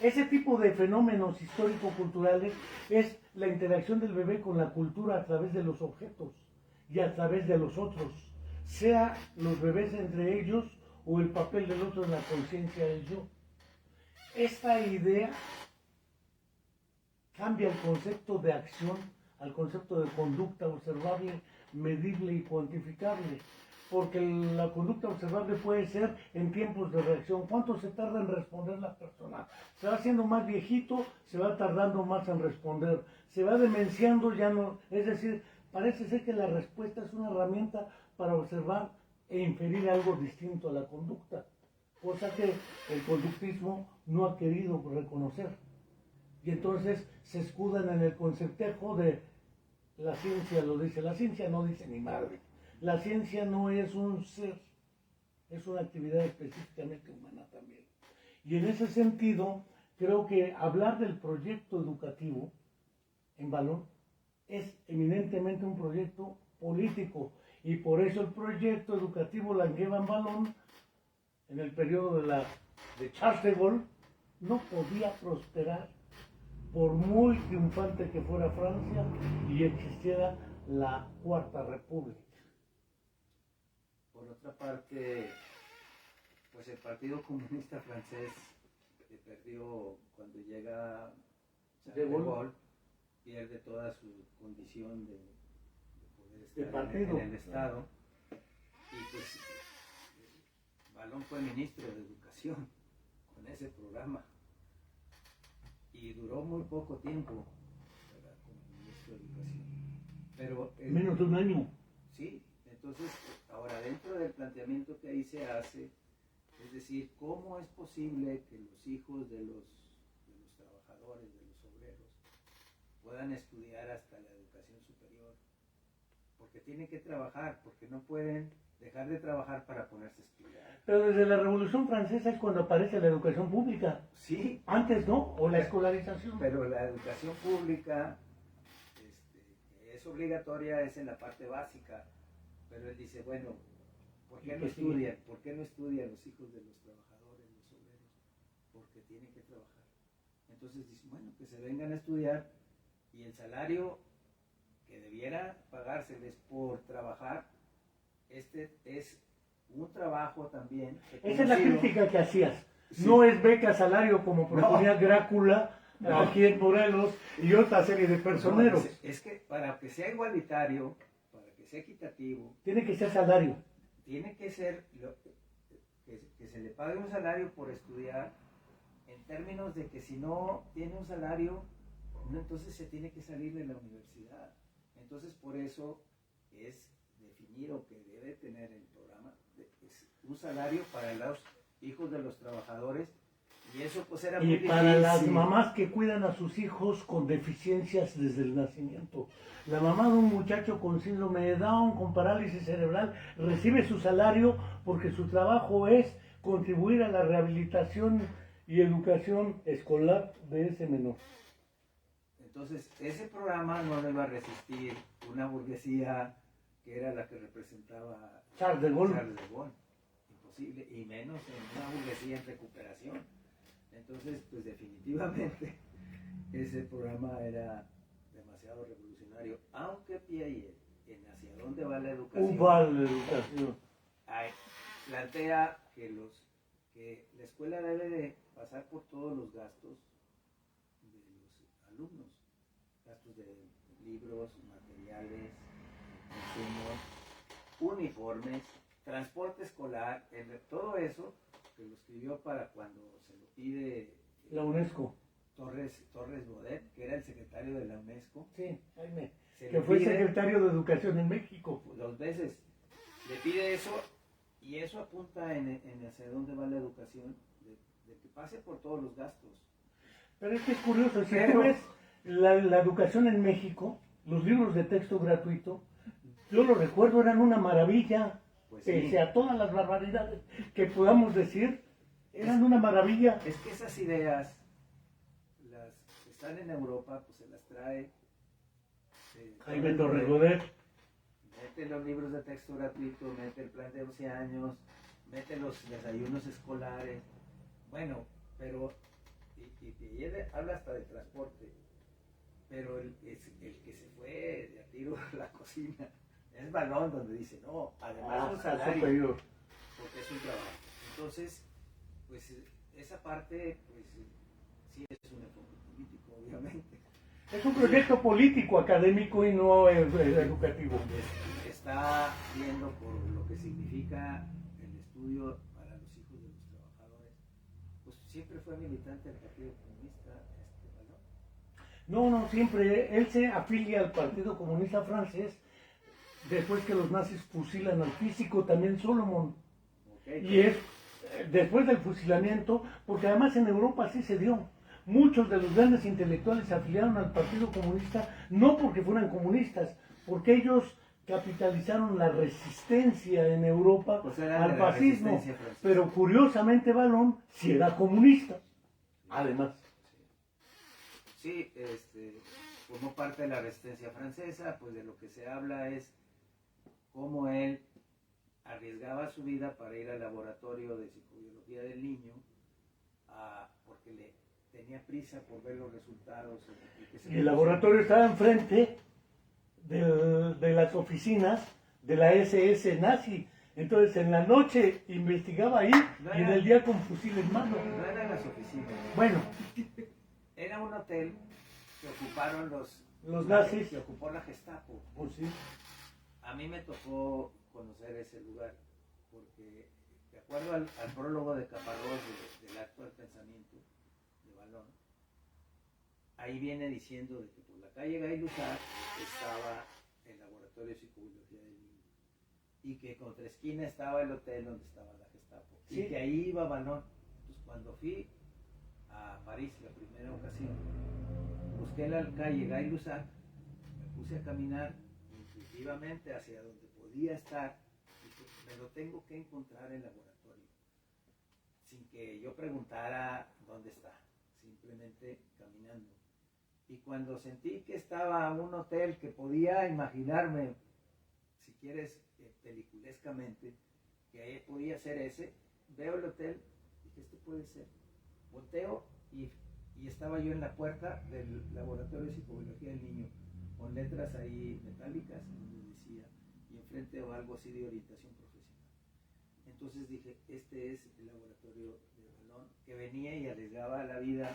Ese tipo de fenómenos histórico-culturales es la interacción del bebé con la cultura a través de los objetos y a través de los otros, sea los bebés entre ellos o el papel del otro en la conciencia del yo. Esta idea cambia el concepto de acción al concepto de conducta observable, medible y cuantificable. Porque la conducta observable puede ser en tiempos de reacción. ¿Cuánto se tarda en responder la persona? Se va haciendo más viejito, se va tardando más en responder. Se va demenciando, ya no. Es decir, parece ser que la respuesta es una herramienta para observar e inferir algo distinto a la conducta. Cosa que el conductismo no ha querido reconocer. Y entonces se escudan en el conceptejo de la ciencia lo dice. La ciencia no dice ni madre. La ciencia no es un ser, es una actividad específicamente humana también. Y en ese sentido, creo que hablar del proyecto educativo en Balón es eminentemente un proyecto político. Y por eso el proyecto educativo Langeva en Balón, en el periodo de Charles de Gaulle, no podía prosperar por muy triunfante que fuera Francia y existiera la Cuarta República. Por otra parte, pues el Partido Comunista Francés perdió cuando llega de Gaulle, pierde toda su condición de poder estar en el Estado. Y pues Balón fue ministro de Educación con ese programa. Y duró muy poco tiempo, ¿verdad?, como ministro de Educación. Pero menos de un año. Sí, entonces, ahora dentro del planteamiento que ahí se hace, es decir, ¿cómo es posible que los hijos de los trabajadores, de los obreros, puedan estudiar hasta la educación superior? Porque tienen que trabajar, porque no pueden dejar de trabajar para ponerse a estudiar. Pero desde la Revolución Francesa es cuando aparece la educación pública. Sí. Antes no, o la escolarización. Pero la educación pública, que es obligatoria, es en la parte básica. Pero él dice, bueno, ¿por qué no estudian? ¿Por qué no estudian los hijos de los trabajadores, los obreros? Porque tienen que trabajar. Entonces dice, bueno, que se vengan a estudiar y el salario que debiera pagárseles por trabajar, es un trabajo también. Esa es la crítica que hacías. Sí. No es beca salario como proponía Grácula aquí en Morelos y otra serie de personeros. No, es que para que sea igualitario, para que sea equitativo, tiene que ser salario. Tiene que ser que se le pague un salario por estudiar, en términos de que si no tiene un salario, no, entonces se tiene que salir de la universidad. Entonces por eso es definir o que debe tener el programa un salario para los hijos de los trabajadores, y eso pues era muy difícil. Y para las mamás que cuidan a sus hijos con deficiencias desde el nacimiento. La mamá de un muchacho con síndrome de Down, con parálisis cerebral, recibe su salario porque su trabajo es contribuir a la rehabilitación y educación escolar de ese menor. Entonces, ese programa no le va a resistir una burguesía que era la que representaba Charles de Gaulle. Imposible, y menos en una burguesía en recuperación. Entonces, pues definitivamente ese programa era demasiado revolucionario, aunque Piaget, en Hacia dónde va la educación, plantea que la escuela debe de pasar por todos los gastos de los alumnos, gastos de libros, materiales, consumos, uniformes, transporte escolar, todo eso que lo escribió para cuando se lo pide la UNESCO. Torres Bodet, que era el secretario de la UNESCO. Sí, Jaime, Se que le fue pide secretario de Educación en México. 2 veces. Le pide eso y eso apunta en hacia dónde va la educación, de que pase por todos los gastos. Pero es que es curioso, si Pero- tú ves la educación en México, los libros de texto gratuito, yo lo recuerdo, eran una maravilla, Pues sí. pese a todas las barbaridades que podamos decir, eran una maravilla. Es que esas ideas, las que están en Europa, pues se las trae Jaime Torres Bodet. Mete los libros de texto gratuito, mete el plan de 11 años, mete los desayunos escolares. Bueno, pero, y él habla hasta de transporte, pero el que se fue de a tiro a la cocina es Balón, donde dice, no, además un salario, superior. porque es un trabajo. Entonces, pues esa parte, pues sí es un enfoque político, obviamente. Es un proyecto político, académico y no educativo. Está viendo por lo que significa el estudio para los hijos de los trabajadores. Pues siempre fue militante del Partido Comunista, ¿no? No, siempre él se afilia al Partido Comunista Francés después que los nazis fusilan al físico también Solomon. Okay. Y es después del fusilamiento, porque además en Europa sí se dio. Muchos de los grandes intelectuales se afiliaron al Partido Comunista no porque fueran comunistas, porque ellos capitalizaron la resistencia en Europa Pues era al de la fascismo. resistencia francesa. Pero curiosamente Balón sí era comunista, además. Sí, formó parte de la resistencia francesa, pues de lo que se habla es cómo él arriesgaba su vida para ir al laboratorio de psicobiología del niño, porque le tenía prisa por ver los resultados. Y el laboratorio estaba enfrente de las oficinas de la SS nazi. Entonces en la noche investigaba ahí y en el día con fusil en mano. No eran las oficinas. Bueno, Era un hotel que ocuparon los nazis. que ocupó la Gestapo. Pues sí. A mí me tocó conocer ese lugar, porque de acuerdo al prólogo de Caparrós del acto del pensamiento de Balón, ahí viene diciendo de que por la calle Gay Lussac estaba el laboratorio de psicobiología del niño y que contra esquina estaba el hotel donde estaba la Gestapo Sí. y que ahí iba Balón. Entonces cuando fui a París la primera ocasión, busqué la calle Gay Lussac, me puse a caminar intuitivamente hacia donde podía estar, y me lo tengo que encontrar en el laboratorio, sin que yo preguntara dónde está, simplemente caminando. Y cuando sentí que estaba un hotel que podía imaginarme, si quieres, peliculescamente, que podía ser ese, veo el hotel, dije, este puede ser. Volteo y estaba yo en la puerta del laboratorio de psicobiología del niño, con letras ahí metálicas, donde decía, y enfrente o algo así de orientación profesional. Entonces dije, este es el laboratorio de Balón, que venía y arriesgaba la vida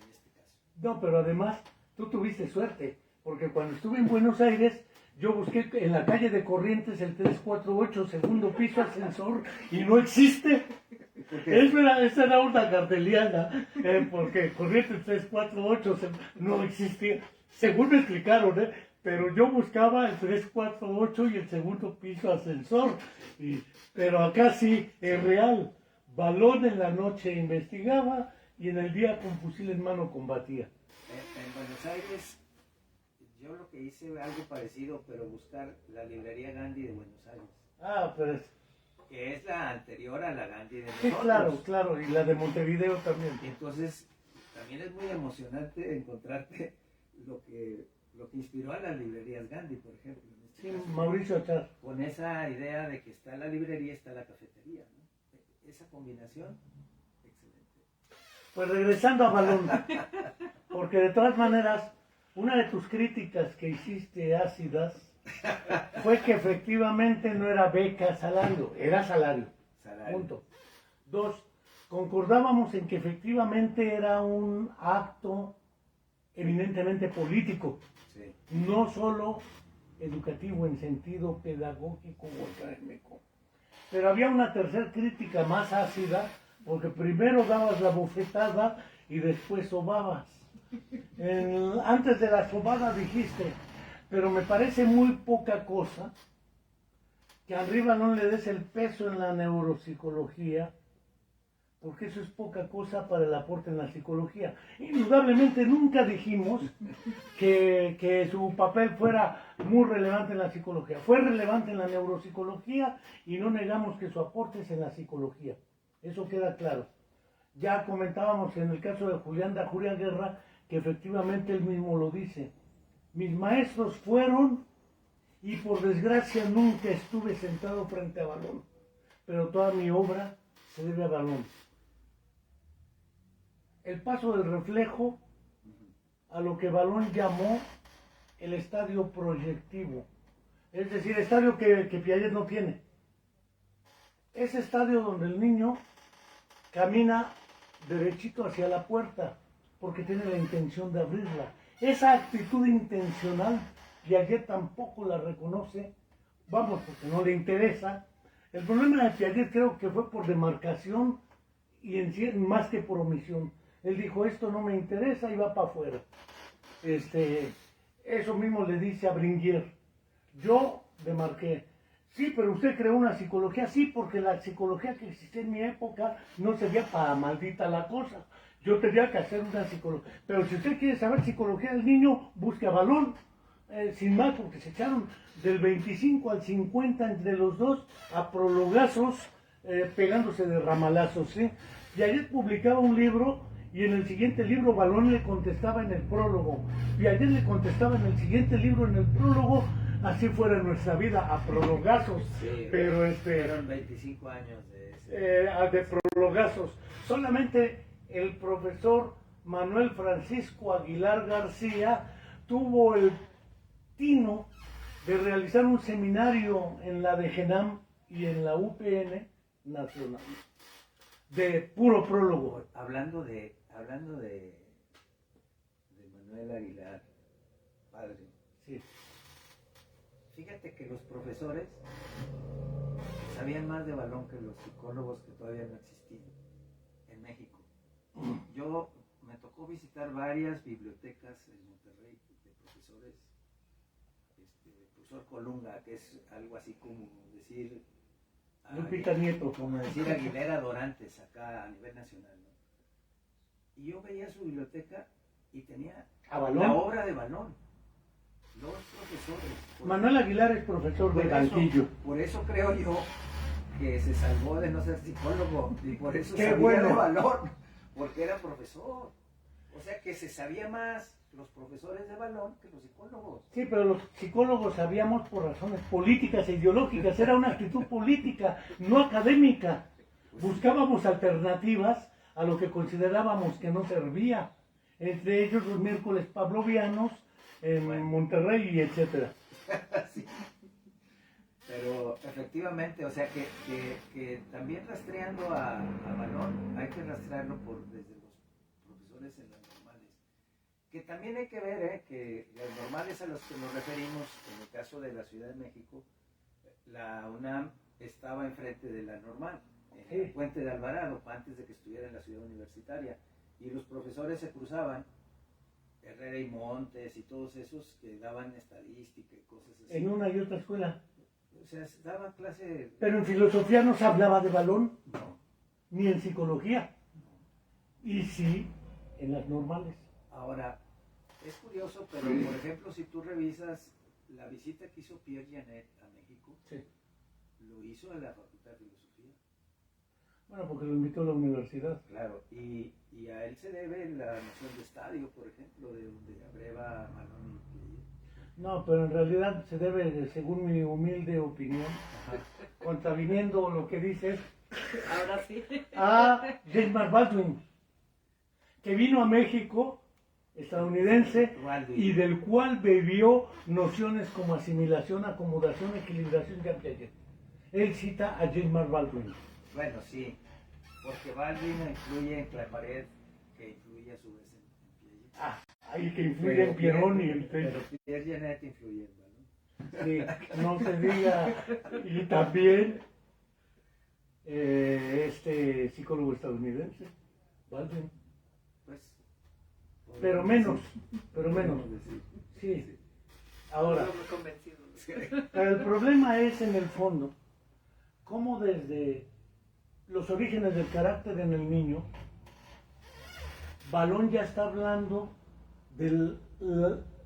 en este caso. No, pero además tú tuviste suerte, porque cuando estuve en Buenos Aires, yo busqué en la calle de Corrientes el 348, segundo piso, ascensor, y no existe. Esa era una carteliana, porque Corrientes 348 no existía. Según me explicaron, pero yo buscaba el 348 y el segundo piso ascensor. Pero acá sí, es real. Balón en la noche investigaba y en el día con fusil en mano combatía. En Buenos Aires, yo lo que hice algo parecido, pero buscar la librería Gandhi de Buenos Aires. Ah, pero Que es la anterior a la Gandhi de sí, nosotros. claro, y la de Montevideo también. Entonces, también es muy emocionante encontrarte lo que inspiró a las librerías Gandhi, por ejemplo. En este Sí, caso, Mauricio Achar. con esa idea de que está la librería, está la cafetería, ¿no? Esa combinación, excelente. Pues regresando a Balón, porque de todas maneras, una de tus críticas que hiciste ácidas fue que efectivamente no era beca, salario, era salario. Salario. Punto. 2, concordábamos en que efectivamente era un acto eminentemente político, Sí. no solo educativo en sentido pedagógico o académico. Pero había una tercera crítica más ácida, porque primero dabas la bofetada y después sobabas. Antes de la sobada dijiste, pero me parece muy poca cosa que arriba no le des el peso en la neuropsicología, porque eso es poca cosa para el aporte en la psicología. Indudablemente nunca dijimos que su papel fuera muy relevante en la psicología. Fue relevante en la neuropsicología y no negamos que su aporte es en la psicología. Eso queda claro. Ya comentábamos en el caso de Julián da Julia Guerra que efectivamente él mismo lo dice. Mis maestros fueron y por desgracia nunca estuve sentado frente a balón, pero toda mi obra se debe a balón. El paso del reflejo a lo que Balón llamó el estadio proyectivo, es decir, estadio que Piaget no tiene. Ese estadio donde el niño camina derechito hacia la puerta porque tiene la intención de abrirla. Esa actitud intencional Piaget tampoco la reconoce, vamos, porque no le interesa. El problema de Piaget creo que fue por demarcación y más que por omisión. Él dijo, esto no me interesa y va para afuera. Eso mismo le dice a Bringuier. Yo demarqué. Sí, pero usted creó una psicología. Sí, porque la psicología que existía en mi época no servía para maldita la cosa. Yo tenía que hacer una psicología. Pero si usted quiere saber psicología del niño, busque a Balón. Sin más, porque se echaron del 25 al 50 entre los dos a prologazos, pegándose de ramalazos. ¿Sí? Y ayer publicaba un libro. Y en el siguiente libro Balón le contestaba en el prólogo. Y ayer le contestaba en el siguiente libro en el prólogo. Así fuera nuestra vida, a prologazos. Sí, pero fueron 25 años de ese. de prologazos. Solamente el profesor Manuel Francisco Aguilar García tuvo el tino de realizar un seminario en la de Genam y en la UPN Nacional. De puro prólogo. Hablando de Manuel Aguilar, padre. Sí. Fíjate que los profesores sabían más de Balón que los psicólogos que todavía no existían en México. Yo me tocó visitar varias bibliotecas en Monterrey de profesores. El profesor Colunga, que es algo así como decir Lupita Nieto. Como decir Aguilera Dorantes acá a nivel nacional, ¿no? Y yo veía su biblioteca y tenía la obra de Balón. Los profesores. Manuel Aguilar es profesor de Banquillo. Por eso creo yo que se salvó de no ser psicólogo y por eso Qué sabía bueno. de Balón, porque era profesor. O sea que se sabía más los profesores de Balón que los psicólogos. Sí, pero los psicólogos sabíamos por razones políticas e ideológicas, era una actitud política, no académica. Buscábamos alternativas a lo que considerábamos que no servía, entre ellos los miércoles pavlovianos en Monterrey y etcétera. Sí. Pero efectivamente, o sea que también rastreando a Balón, hay que rastrearlo desde los profesores en las normales. Que también hay que ver que las normales a las que nos referimos, en el caso de la Ciudad de México, la UNAM estaba enfrente de la normal, en el Puente de Alvarado, antes de que estuviera en la ciudad universitaria. Y los profesores se cruzaban, Herrera y Montes y todos esos que daban estadística y cosas así. En una y otra escuela. O sea, daban clase... Pero en filosofía no se hablaba de Balón, No. ni en psicología. Y sí, en las normales. Ahora, es curioso, pero por ejemplo, si tú revisas la visita que hizo Pierre Janet a México, Sí. lo hizo en la Facultad de Filosofía. Bueno, porque lo invitó a la universidad. Claro, y a él se debe la noción de estadio, por ejemplo, de donde abreva Balón y Piaget. No, pero en realidad se debe, según mi humilde opinión, contraviniendo lo que dices, Ahora sí. a James Baldwin, que vino a México, estadounidense, y del cual bebió nociones como asimilación, acomodación, equilibración de Piaget. Él cita a James Baldwin. Bueno, sí, porque Baldwin influye en Claparet, que influye a su vez en Piaget. Ah, ahí que influye en Pierón y el Pero Pierre Janet influye en Balón. Sí, no se diga. Y también este psicólogo estadounidense, Baldwin. Pues pero menos, pero menos. Podemos decir. Sí. Ahora, Estamos convencidos. pero el problema es en el fondo, cómo desde los orígenes del carácter en el niño, Balón ya está hablando de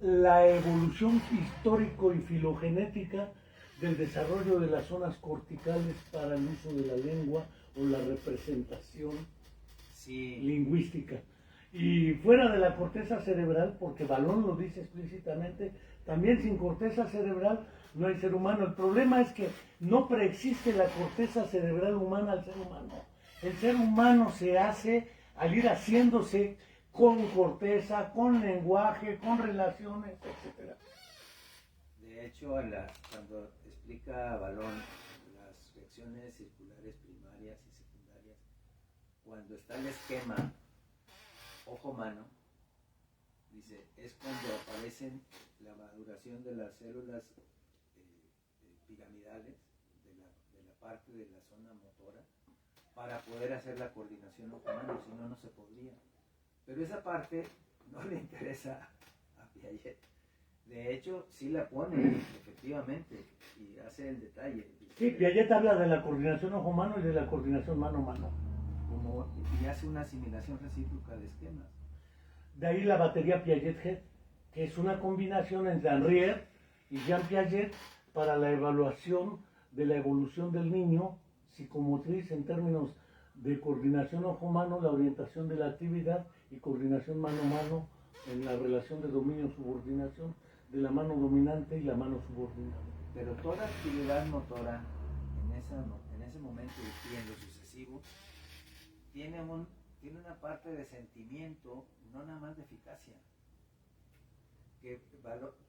la evolución histórico y filogenética del desarrollo de las zonas corticales para el uso de la lengua o la representación Sí, lingüística. Y fuera de la corteza cerebral, porque Balón lo dice explícitamente, también sin corteza cerebral no hay ser humano. El problema es que no preexiste la corteza cerebral humana al ser humano. El ser humano se hace al ir haciéndose con corteza, con lenguaje, con relaciones, etc. de hecho, cuando explica Balón las reacciones circulares primarias y secundarias, cuando está el esquema ojo-mano, dice, es cuando aparecen la maduración de las células piramidales de la parte de la zona motora para poder hacer la coordinación ojo-mano, si no, no se podría. Pero esa parte no le interesa a Piaget. De hecho, sí la pone, efectivamente, y hace el detalle. Dice, Sí, Piaget habla de la coordinación ojo-mano y de la coordinación mano-mano. y hace una asimilación recíproca de esquemas. De ahí la batería Piaget-Head, que es una combinación entre Henri y Jean Piaget para la evaluación de la evolución del niño psicomotriz en términos de coordinación ojo-mano, la orientación de la actividad y coordinación mano-mano en la relación de dominio-subordinación de la mano dominante y la mano subordinada. Pero toda actividad motora en ese momento y en lo sucesivo tiene una parte de sentimiento, no nada más de eficacia.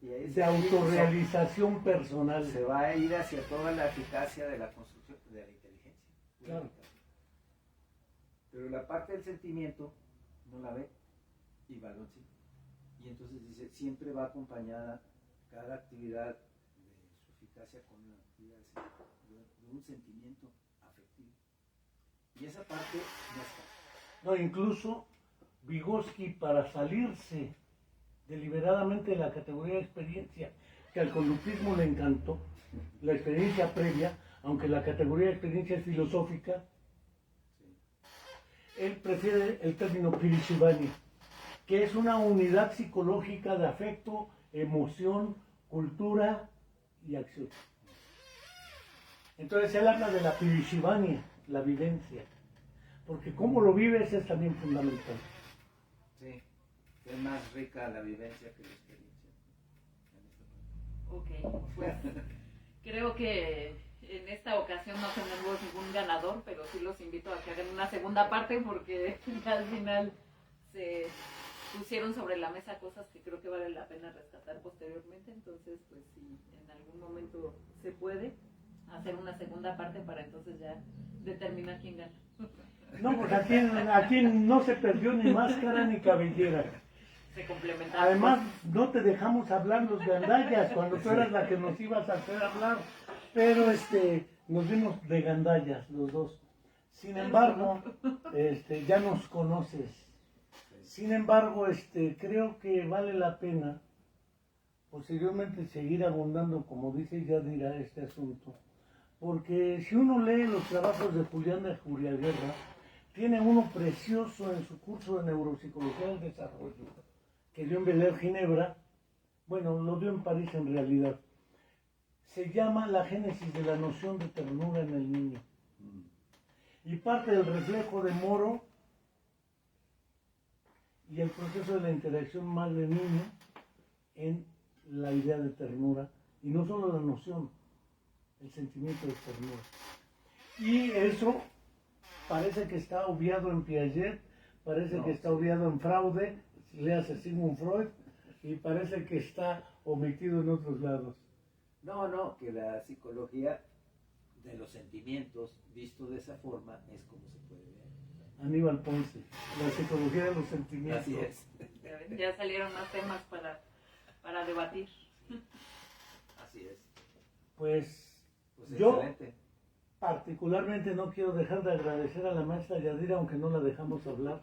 De autorrealización personal. Se va a ir hacia toda la eficacia de la construcción de la inteligencia. Claro. Pero la parte del sentimiento no la ve y Balón sí. Y entonces dice, siempre va acompañada cada actividad de su eficacia con una actividad de un sentimiento afectivo. Y esa parte no está. No, incluso Vygotsky, para salirse deliberadamente de la categoría de experiencia, que al conductismo le encantó, la experiencia previa, aunque la categoría de experiencia es filosófica, él prefiere el término Pirishivani, que es una unidad psicológica de afecto, emoción, cultura y acción. Entonces él habla de la Pirishivani, la vivencia, porque cómo lo vives es también fundamental. Sí, es más rica la vivencia que la experiencia. Ok, pues creo que en esta ocasión no tenemos ningún ganador, pero sí los invito a que hagan una segunda parte porque al final se pusieron sobre la mesa cosas que creo que vale la pena rescatar posteriormente. Entonces, pues si en algún momento se puede hacer una segunda parte para entonces ya determinar quién gana. No, pues aquí no se perdió ni máscara ni cabellera. Se complementaron. Además, no te dejamos hablar los gandallas cuando tú eras la que nos ibas a hacer hablar, pero nos vimos de gandallas los dos. Sin embargo, ya nos conoces. Sin embargo, creo que vale la pena posteriormente seguir abundando, como dice Yadira, este asunto, porque si uno lee los trabajos de Julián de Juriaguerra, tiene uno precioso en su curso de Neuropsicología del Desarrollo, que dio en Bel-Air, Ginebra, bueno, lo dio en París en realidad. Se llama La génesis de la noción de ternura en el niño. Y parte del reflejo de Moro y el proceso de la interacción madre-niño en la idea de ternura, y no solo la noción, el sentimiento de ternura. Y eso parece que está obviado en Piaget, parece que está obviado en Freud, léase Sigmund Freud, y parece que está omitido en otros lados. No, que la psicología de los sentimientos, visto de esa forma, es como se puede ver. Aníbal Ponce, la psicología de los sentimientos. Así es. Ya salieron más temas para debatir. Así es. Pues Pues yo excelente. particularmente no quiero dejar de agradecer a la maestra Yadira, aunque no la dejamos hablar.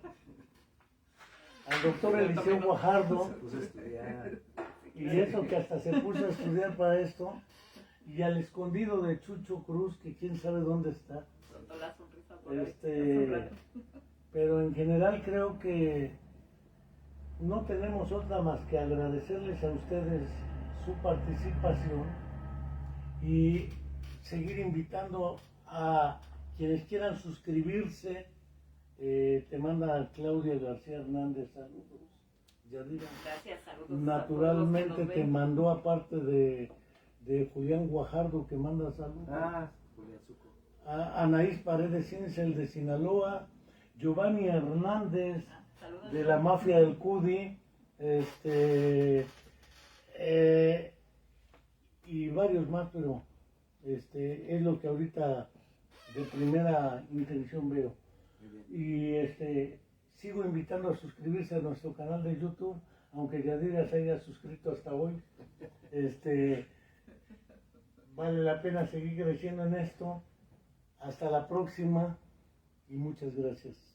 al doctor Eliseo Guajardo, Se puso a estudiar. y eso que hasta se puso a estudiar para esto, y al escondido de Chucho Cruz, que quién sabe dónde está. Soltó la sonrisa por ahí, Este, hace un rato. Pero en general creo que no tenemos otra más que agradecerles a ustedes su participación y seguir invitando a quienes quieran suscribirse. Te manda Claudia García Hernández saludos. Yadira. Gracias, saludos. Naturalmente a todos los que te nos ven. mandó, aparte de Julián Guajardo, que manda saludos. Julián Zuco. A Anaís Paredes Cincel de Sinaloa, Giovanni Hernández Saludos. de la Mafia del Cudi, y varios más, pero es lo que ahorita de primera intención veo. Muy bien. Y sigo invitando a suscribirse a nuestro canal de YouTube, aunque Yadira se haya suscrito hasta hoy. Vale la pena seguir creciendo en esto. Hasta la próxima y muchas gracias.